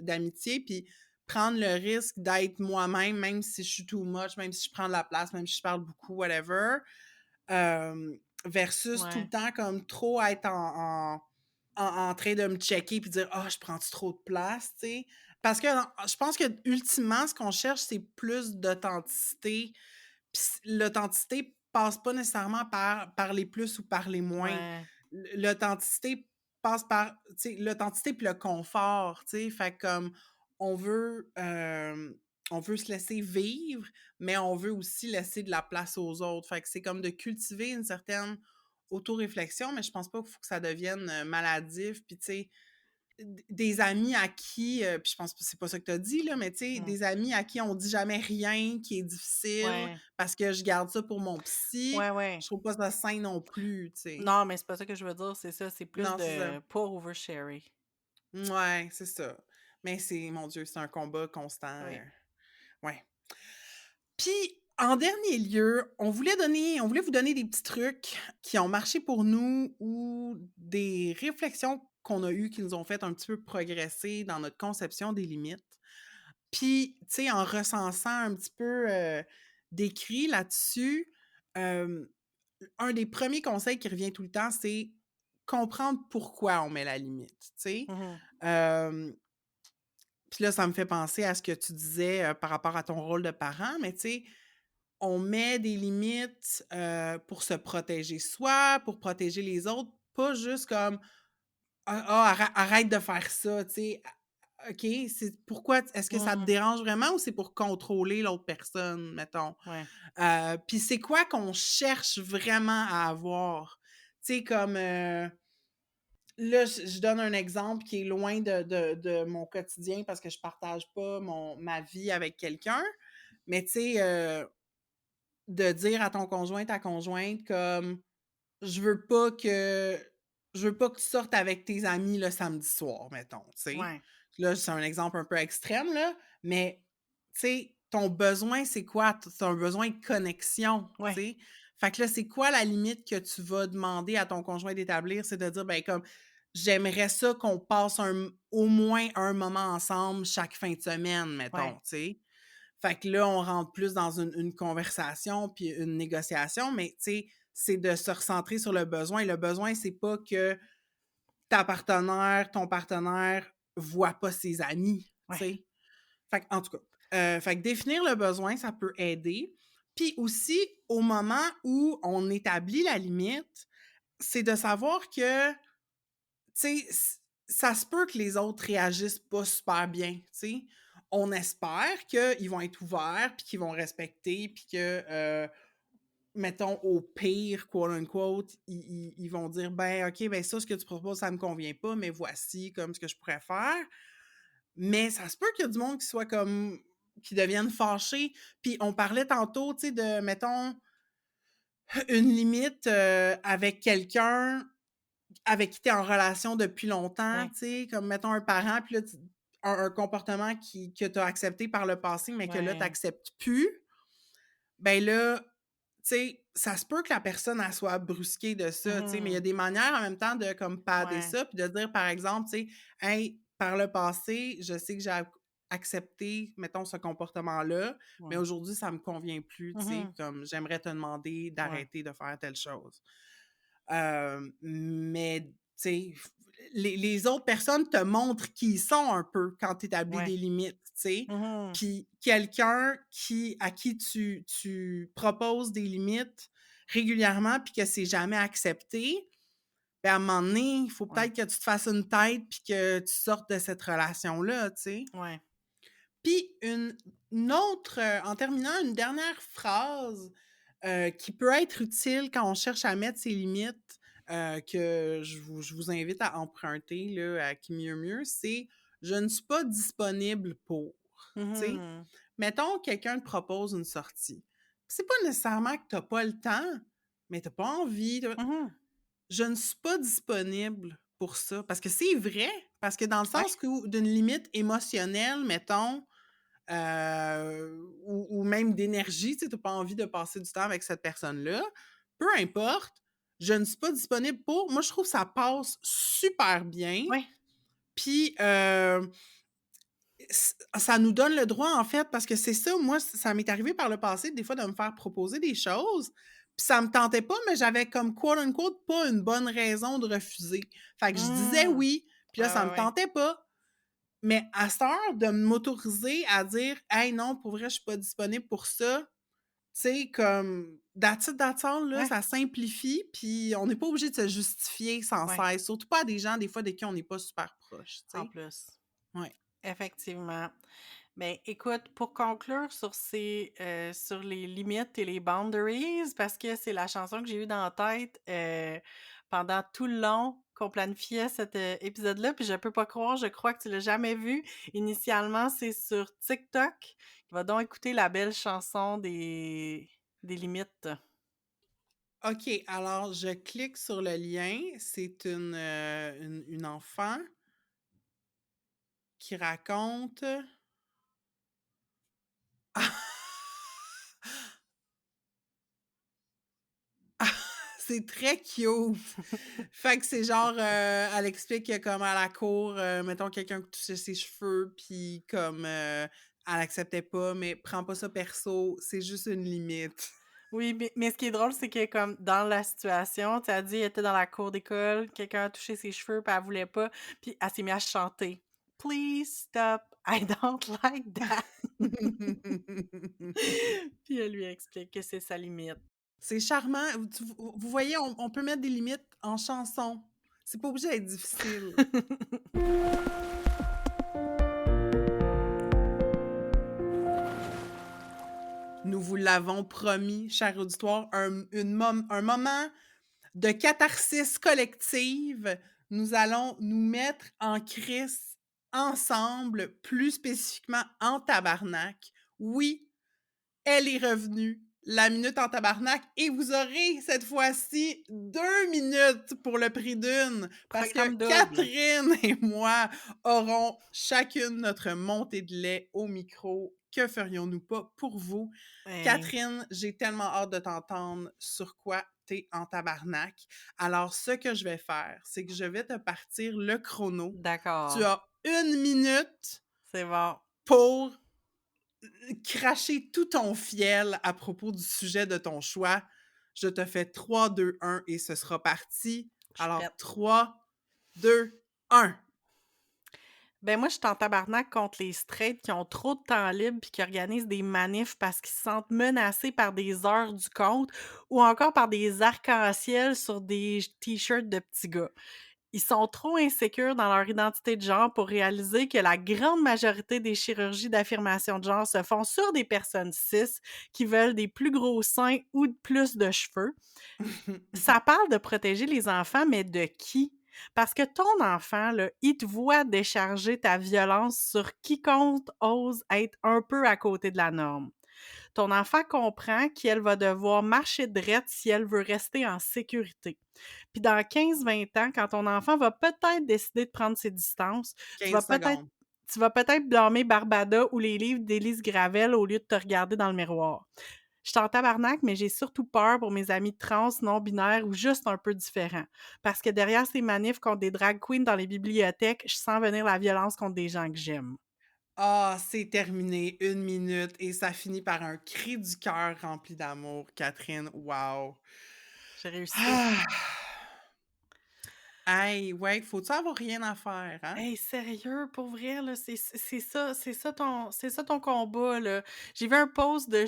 d'amitié, puis prendre le risque d'être moi-même, même si je suis too much, même si je prends de la place, même si je parle beaucoup, whatever. Versus tout le Ouais. temps comme trop être en train de me checker puis dire: «Ah, je prends-tu trop de place?» tu sais? Parce que je pense que ultimement, ce qu'on cherche, c'est plus d'authenticité. Puis l'authenticité passe pas nécessairement par les plus ou par les moins. Ouais. L'authenticité passe par, tu sais, l'authenticité puis le confort, tu sais? Fait que comme on veut, on veut se laisser vivre, mais on veut aussi laisser de la place aux autres. Fait que c'est comme de cultiver une certaine auto-réflexion, mais je pense pas qu'il faut que ça devienne, maladif. Puis tu sais, des amis à qui, puis je pense que c'est pas ça que tu as dit là, mais tu sais, Mmh. des amis à qui on dit jamais rien qui est difficile Ouais. parce que je garde ça pour mon psy, Ouais, ouais. je trouve pas ça sain non plus, tu sais. Non, mais c'est pas ça que je veux dire, c'est ça, c'est plus Non, c'est ça. de pas oversharer. Ouais, c'est ça. Mais c'est mon Dieu, c'est un combat constant, Oui. ouais. Puis, en dernier lieu, on voulait vous donner des petits trucs qui ont marché pour nous ou des réflexions qu'on a eues qui nous ont fait un petit peu progresser dans notre conception des limites. Puis, tu sais, en recensant un petit peu, d'écrits là-dessus, hem, un des premiers conseils qui revient tout le temps, c'est comprendre pourquoi on met la limite, tu sais? Mmh. Hem, puis là, ça me fait penser à ce que tu disais, par rapport à ton rôle de parent, mais tu sais, on met des limites, pour se protéger soi, pour protéger les autres, pas juste comme: arrête de faire ça», tu sais? OK, c'est pourquoi est-ce que ça te Mmh. dérange vraiment ou c'est pour contrôler l'autre personne, mettons? Ouais. Puis c'est quoi qu'on cherche vraiment à avoir? Tu sais, comme, là, je donne un exemple qui est loin de mon quotidien parce que je partage pas ma vie avec quelqu'un, mais tu sais, de dire à ton conjoint, ta conjointe comme: «Je veux pas que je veux pas que tu sortes avec tes amis le samedi soir», mettons, tu sais? Ouais. Là, c'est un exemple un peu extrême, là, mais tu sais, ton besoin, c'est quoi? Tu un besoin de connexion, tu Ouais. sais? Fait que là, c'est quoi la limite que tu vas demander à ton conjoint d'établir? C'est de dire, ben, comme: «J'aimerais ça qu'on passe au moins un moment ensemble chaque fin de semaine», mettons, Ouais. tu sais? Fait que là, on rentre plus dans une conversation puis une négociation, mais tu sais, c'est de se recentrer sur le besoin. Le besoin, c'est pas que ton partenaire voit pas ses amis, tu Ouais. sais? Fait que, en tout cas, fait que définir le besoin, ça peut aider. Puis aussi, au moment où on établit la limite, c'est de savoir que, tu sais, ça se peut que les autres réagissent pas super bien, tu sais. On espère qu'ils vont être ouverts, puis qu'ils vont respecter, puis que, mettons, au pire, quote unquote, ils vont dire: «Ben, OK, ben ça, ce que tu proposes, ça me convient pas, mais voici comme ce que je pourrais faire». Mais ça se peut qu'il y a du monde qui soit comme qui deviennent fâchés. Puis on parlait tantôt, tu sais, de, mettons, une limite, avec quelqu'un avec qui tu es en relation depuis longtemps, Ouais. tu sais, comme mettons un parent, puis là, un comportement que tu as accepté par le passé, mais que là, tu Ouais. acceptes plus, ben là, tu sais, ça se peut que la personne, elle soit brusquée de ça, tu sais, mais il y a Mmh. des manières en même temps de comme padder Ouais. ça, puis de dire, par exemple, tu sais: «Hey, par le passé, je sais que j'ai accepté, mettons, ce comportement-là, mais Ouais. aujourd'hui, ça me convient plus, tu sais, Mmh. comme j'aimerais te demander Ouais. d'arrêter de faire telle chose». Mais tu sais, les autres personnes te montrent qui ils sont un peu quand tu établis Ouais. des limites, tu sais. Mmh. Puis quelqu'un à qui tu proposes des limites régulièrement puis que c'est jamais accepté, ben, à un moment donné, il faut Ouais. peut-être que tu te fasses une tête puis que tu sortes de cette relation-là, tu sais. Ouais. Puis une autre, en terminant, une dernière phrase, qui peut être utile quand on cherche à mettre ses limites, que je vous invite à emprunter là, à qui mieux mieux, c'est je ne suis pas disponible pour, tu sais? Mhm. Mettons, quelqu'un te propose une sortie. C'est pas nécessairement que tu as pas le temps, mais tu as pas envie, tu Mhm. je ne suis pas disponible pour ça. Parce que c'est vrai, parce que dans le Ouais, sens que d'une limite émotionnelle, mettons, ou même d'énergie, tu sais, pas envie de passer du temps avec cette personne-là, peu importe, je ne suis pas disponible pour. Moi, je trouve que ça passe super bien. ouais. Puis, ça nous donne le droit, en fait, parce que c'est ça, moi, ça m'est arrivé par le passé, des fois, de me faire proposer des choses, puis ça me tentait pas, mais j'avais comme, quote unquote, pas une bonne raison de refuser. Fait que je disais Mm. oui, puis là, Ouais, ça ouais, me ouais. tentait pas. Mais à cette heure, de m'autoriser à dire: «Hey, non, pour vrai, je suis pas disponible pour ça», tu sais, comme that's it, that's all, là, Ouais, ça simplifie, puis on n'est pas obligé de se justifier sans ouais, cesse, surtout pas à des gens, des fois, de qui on n'est pas super proche, tu en sais? plus. Ouais. Effectivement. Mais écoute, pour conclure sur sur les limites et les boundaries, parce que c'est la chanson que j'ai eue dans la tête pendant tout le long qu'on planifiait cet épisode-là, puis je peux pas croire, je crois que tu l'as jamais vu. Initialement, c'est sur TikTok. Va donc écouter la belle chanson des limites. OK, alors je clique sur le lien. C'est une enfant qui raconte c'est très cute! Fait que c'est genre, elle explique que comme à la cour, mettons quelqu'un qui touchait ses cheveux puis comme, elle acceptait pas, mais prends pas ça perso, c'est juste une limite. Oui, mais ce qui est drôle, c'est que comme dans la situation, tu as dit, elle était dans la cour d'école, quelqu'un a touché ses cheveux, puis elle voulait pas, puis elle s'est mise à chanter. Please stop, I don't like that. Puis elle lui explique que c'est sa limite. C'est charmant. Vous voyez, on peut mettre des limites en chanson. C'est pas obligé d'être difficile. Nous vous l'avons promis, cher auditoire, un moment de catharsis collective. Nous allons nous mettre en crise ensemble, plus spécifiquement en tabarnak. Oui, elle est revenue, la minute en tabarnak, et vous aurez cette fois-ci 2 minutes pour le prix d'une, parce que Programme double. Catherine et moi aurons chacune notre montée de lait au micro. Que ferions-nous pas pour vous? Hey, Catherine, j'ai tellement hâte de t'entendre sur quoi t'es en tabarnak. Alors, ce que je vais faire, c'est que je vais te partir le chrono. Tu d'accord. as 1 minute C'est bon. pour cracher tout ton fiel à propos du sujet de ton choix. Je te fais 3, 2, 1 et ce sera parti. Je suis Alors, prête. 3, 2, 1. Ben moi, je suis en tabarnak contre les straights qui ont trop de temps libre puis qui organisent des manifs parce qu'ils se sentent menacés par des heures du compte ou encore par des arcs-en-ciel sur des t-shirts de petits gars. Ils sont trop insécures dans leur identité de genre pour réaliser que la grande majorité des chirurgies d'affirmation de genre se font sur des personnes cis qui veulent des plus gros seins ou plus de cheveux. Ça parle de protéger les enfants, mais de qui? Parce que ton enfant, là, il te voit décharger ta violence sur quiconque ose être un peu à côté de la norme. Ton enfant comprend qu'elle va devoir marcher droite si elle veut rester en sécurité. Puis dans 15-20 ans, quand ton enfant va peut-être décider de prendre ses distances, tu vas 15 peut-être secondes. tu vas peut-être blâmer Barbada ou les livres d'Élise Gravel au lieu de te regarder dans le miroir. Je suis en tabarnak, mais j'ai surtout peur pour mes amis trans, non-binaires ou juste un peu différents. Parce que derrière ces manifs contre des drag queens dans les bibliothèques, je sens venir la violence contre des gens que j'aime. Ah, c'est terminé, 1 minute et ça finit par un cri du cœur rempli d'amour, Catherine. Wow! J'ai réussi. Ah! Hey, ouais, faut-tu avoir rien à faire, hein? Hey, sérieux, pour vrai, là, c'est ça ton combat, là. J'ai vu un post de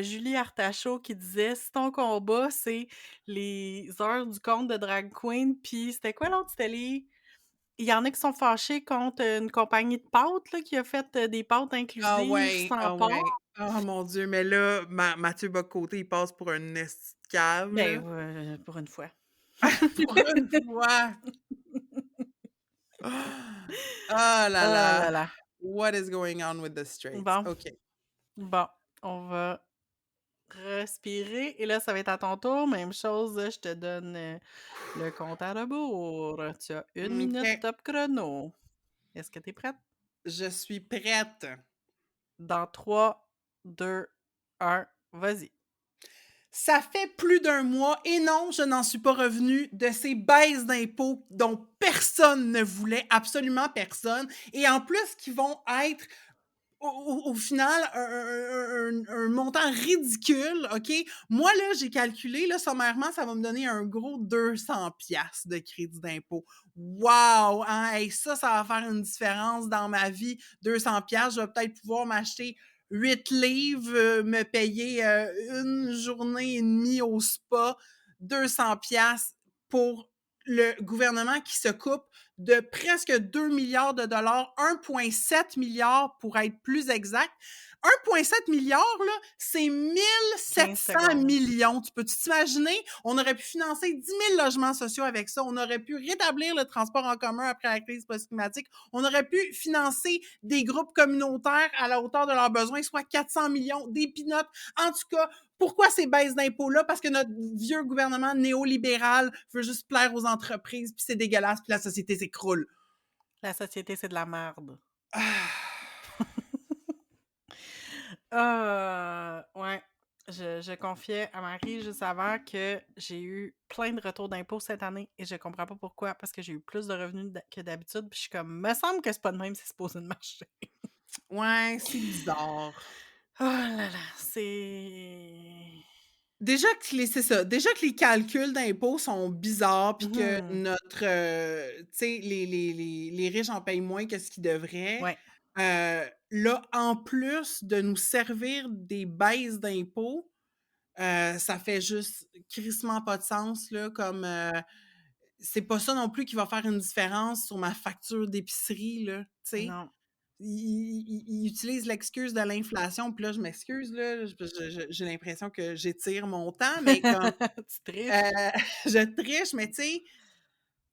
Julie Artachot qui disait: «Si ton combat, c'est les heures du compte de drag queen», puis c'était quoi l'autre? C'était les il y en a qui sont fâchés contre, une compagnie de pâtes, là, qui a fait, des pâtes Ah inclusives ouais, sans ah porc. ouais. Oh mon Dieu, mais là, Mathieu Bock-Côté, il passe pour un esti de cave, là. Ben, pour une fois. Pour une fois! Oh là Oh là! là là. What is going on with the Straits? Bon, OK. bon, on va respirer et là, ça va être à ton tour. Même chose, je te donne, le compte à rebours. Tu as 1 minute OK. top chrono. Est-ce que tu es prête? Je suis prête. Dans 3, 2, 1, vas-y. Ça fait plus d'un mois et non, je n'en suis pas revenue de ces baisses d'impôts dont personne ne voulait, absolument personne, et en plus qui vont être au final un montant ridicule, OK? Moi, là, j'ai calculé, là, sommairement, ça va me donner un gros 200 piastres de crédit d'impôt. Wow! Hein? Hey, ça va faire une différence dans ma vie. 200 piastres, je vais peut-être pouvoir m'acheter 8 livres, me payer une journée et demie au spa, 200 piastres pour le gouvernement qui se coupe de presque 2 milliards de dollars, 1,7 milliard pour être plus exact. 1,7 milliard, là, c'est 15 1700 secondes. millions. Tu peux-tu t'imaginer? On aurait pu financer 10 000 logements sociaux avec ça. On aurait pu rétablir le transport en commun après la crise post-climatique. On aurait pu financer des groupes communautaires à la hauteur de leurs besoins, soit 400 millions, des pinottes. En tout cas, pourquoi ces baisses d'impôts-là? Parce que notre vieux gouvernement néolibéral veut juste plaire aux entreprises, puis c'est dégueulasse, puis la société s'écroule. La société, c'est de la merde. Ah! Ouais. Je confiais à Marie juste avant que j'ai eu plein de retours d'impôts cette année et je comprends pas pourquoi, parce que j'ai eu plus de revenus que d'habitude, puis je suis comme, me semble que c'est pas de même, c'est supposé de marcher. Ouais, c'est bizarre. Oh là là, c'est... Déjà que c'est ça, déjà que les calculs d'impôts sont bizarres, puis que Mhm. notre, tu sais, les riches en payent moins que ce qu'ils devraient. Ouais, Là, en plus de nous servir des baisses d'impôts, ça fait juste crissement pas de sens, là, comme, c'est pas ça non plus qui va faire une différence sur ma facture d'épicerie, là, tu sais? non. Ils utilisent l'excuse de l'inflation, puis là, je m'excuse, là, j'ai l'impression que j'étire mon temps, mais comme, Tu triches? heu, je triche, mais tu sais,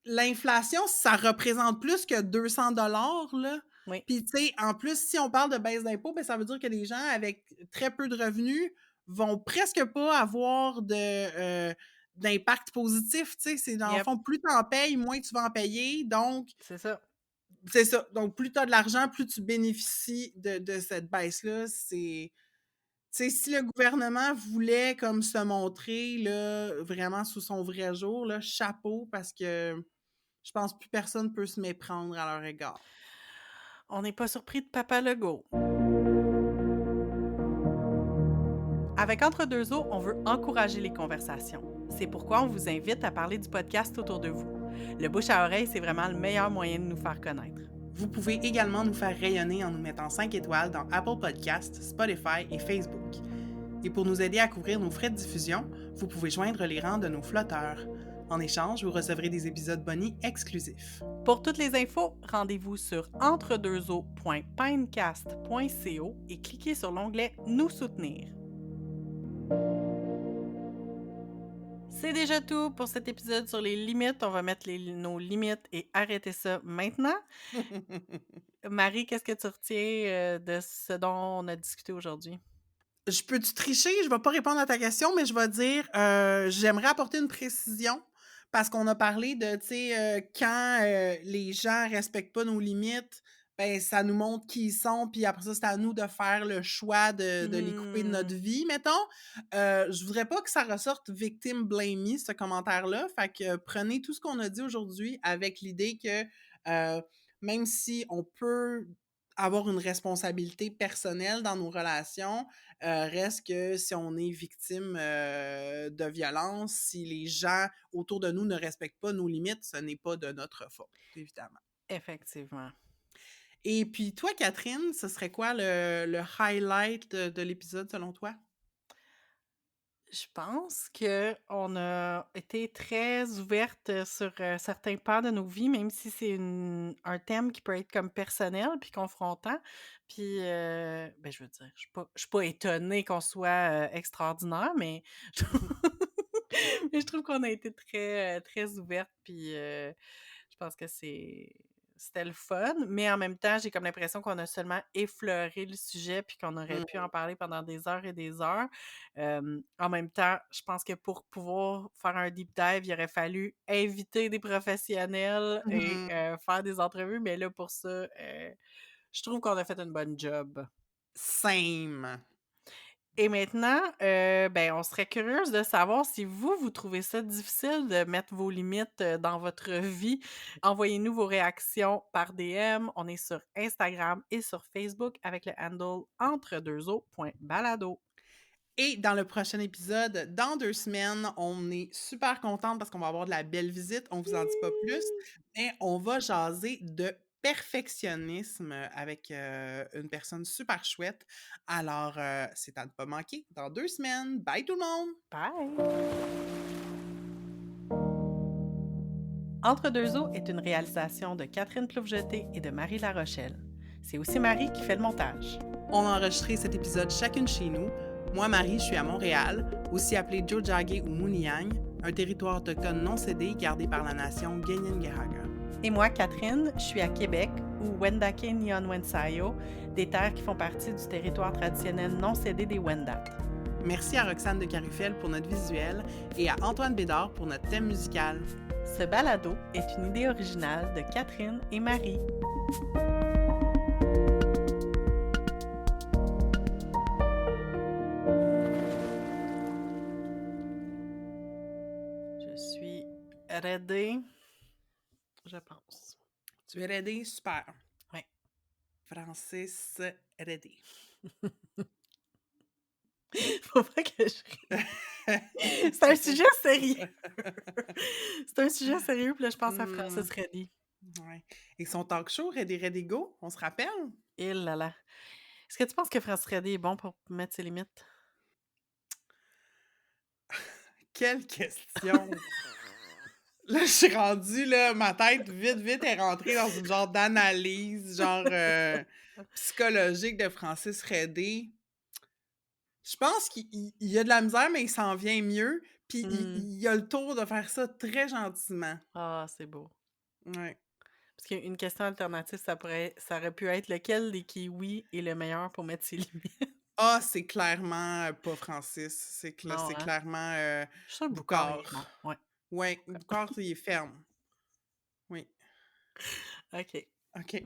l'inflation, ça représente plus que 200 là. Oui, Puis, tu sais, en plus, si on parle de baisse d'impôts, ben, ça veut dire que les gens avec très peu de revenus vont presque pas avoir d'impact positif, tu sais. C'est dans le yep, fond, plus tu en payes, moins tu vas en payer. Donc, c'est ça. c'est ça. Donc, plus tu as de l'argent, plus tu bénéficies de cette baisse-là. C'est, tu sais, si le gouvernement voulait comme se montrer là, vraiment sous son vrai jour, là, chapeau, parce que je pense plus personne peut se méprendre à leur égard. On n'est pas surpris de Papa Legault. Avec Entre deux eaux, on veut encourager les conversations. C'est pourquoi on vous invite à parler du podcast autour de vous. Le bouche à oreille, c'est vraiment le meilleur moyen de nous faire connaître. Vous pouvez également nous faire rayonner en nous mettant 5 étoiles dans Apple Podcasts, Spotify et Facebook. Et pour nous aider à couvrir nos frais de diffusion, vous pouvez joindre les rangs de nos flotteurs. En échange, vous recevrez des épisodes bonus exclusifs. Pour toutes les infos, rendez-vous sur entredeuxeaux.pinecast.co et cliquez sur l'onglet Nous soutenir. C'est déjà tout pour cet épisode sur les limites. On va mettre nos limites et arrêter ça maintenant. Marie, qu'est-ce que tu retiens de ce dont on a discuté aujourd'hui? Je peux-tu tricher? Je vais pas répondre à ta question, mais je vais dire, j'aimerais apporter une précision parce qu'on a parlé de, tu sais, quand, les gens respectent pas nos limites, ben, ça nous montre qui ils sont, puis après ça, c'est à nous de faire le choix de les couper de notre Mhm. vie, mettons. Je voudrais pas que ça ressorte victim blame me, ce commentaire-là. Fait que prenez tout ce qu'on a dit aujourd'hui avec l'idée que, même si on peut avoir une responsabilité personnelle dans nos relations, reste que si on est victime, de violence, si les gens autour de nous ne respectent pas nos limites, ce n'est pas de notre faute, évidemment. Effectivement. Et puis toi, Catherine, ce serait quoi le highlight de l'épisode selon toi? Je pense qu'on a été très ouverte sur certains pans de nos vies, même si c'est un thème qui peut être comme personnel puis confrontant. Puis, ben, je veux dire, je suis pas étonnée qu'on soit extraordinaire, mais je trouve, mais je trouve qu'on a été très, très ouverte. Puis, je pense que c'était le fun, mais en même temps, j'ai comme l'impression qu'on a seulement effleuré le sujet puis qu'on aurait pu en parler pendant des heures et des heures. En même temps, je pense que pour pouvoir faire un deep dive, il aurait fallu inviter des professionnels et Mmh. faire des entrevues, mais là, pour ça, je trouve qu'on a fait une bonne job. Same. Et maintenant, ben, on serait curieuse de savoir si vous trouvez ça difficile de mettre vos limites, dans votre vie. Envoyez-nous vos réactions par DM. On est sur Instagram et sur Facebook avec le handle entre2eaux.balado. Et dans le prochain épisode, dans 2 semaines, on est super contente parce qu'on va avoir de la belle visite. On vous en dit pas plus, mais on va jaser de perfectionnisme avec, une personne super chouette. Alors, c'est à ne pas manquer dans 2 semaines. Bye tout le monde! Bye! Entre deux eaux est une réalisation de Catherine Ploufjeté et de Marie Larochelle. C'est aussi Marie qui fait le montage. On a enregistré cet épisode chacune chez nous. Moi, Marie, je suis à Montréal, aussi appelée Tiohtià:ke ou Mouniang, un territoire autochtone non cédé gardé par la nation Guénièngueraga. Et moi, Catherine, je suis à Québec, ou Wendake Nionwensayo, des terres qui font partie du territoire traditionnel non cédé des Wendat. Merci à Roxane de Carufel pour notre visuel et à Antoine Bédard pour notre thème musical. Ce balado est une idée originale de Catherine et Marie. Je suis ready, je pense. Tu es ready? Super. Ouais. Francis, ready. Faut pas que je rie. C'est un sujet sérieux. C'est un sujet sérieux, puis là, je pense à Francis Reddy. Ouais. Et son talk show, Ready, Ready, Go, on se rappelle? Et là là. Est-ce que tu penses que Francis Reddy est bon pour mettre ses limites? Quelle question! Là, je suis rendue, là, ma tête, vite, vite, est rentrée dans une genre d'analyse, genre psychologique de Francis Redé. Je pense qu'il y a de la misère, mais il s'en vient mieux. Puis il a le tour de faire ça très gentiment. Ah, c'est beau. Ouais. Parce qu'une question alternative, ça aurait pu être lequel des kiwis est le meilleur pour mettre ses limites? Ah, c'est clairement pas Francis. Non, C'est hein? clairement Je suis sûre que Boucard est bon. Boucard. Ouais. Ouais, Boucard, il est ferme. Oui. OK. OK.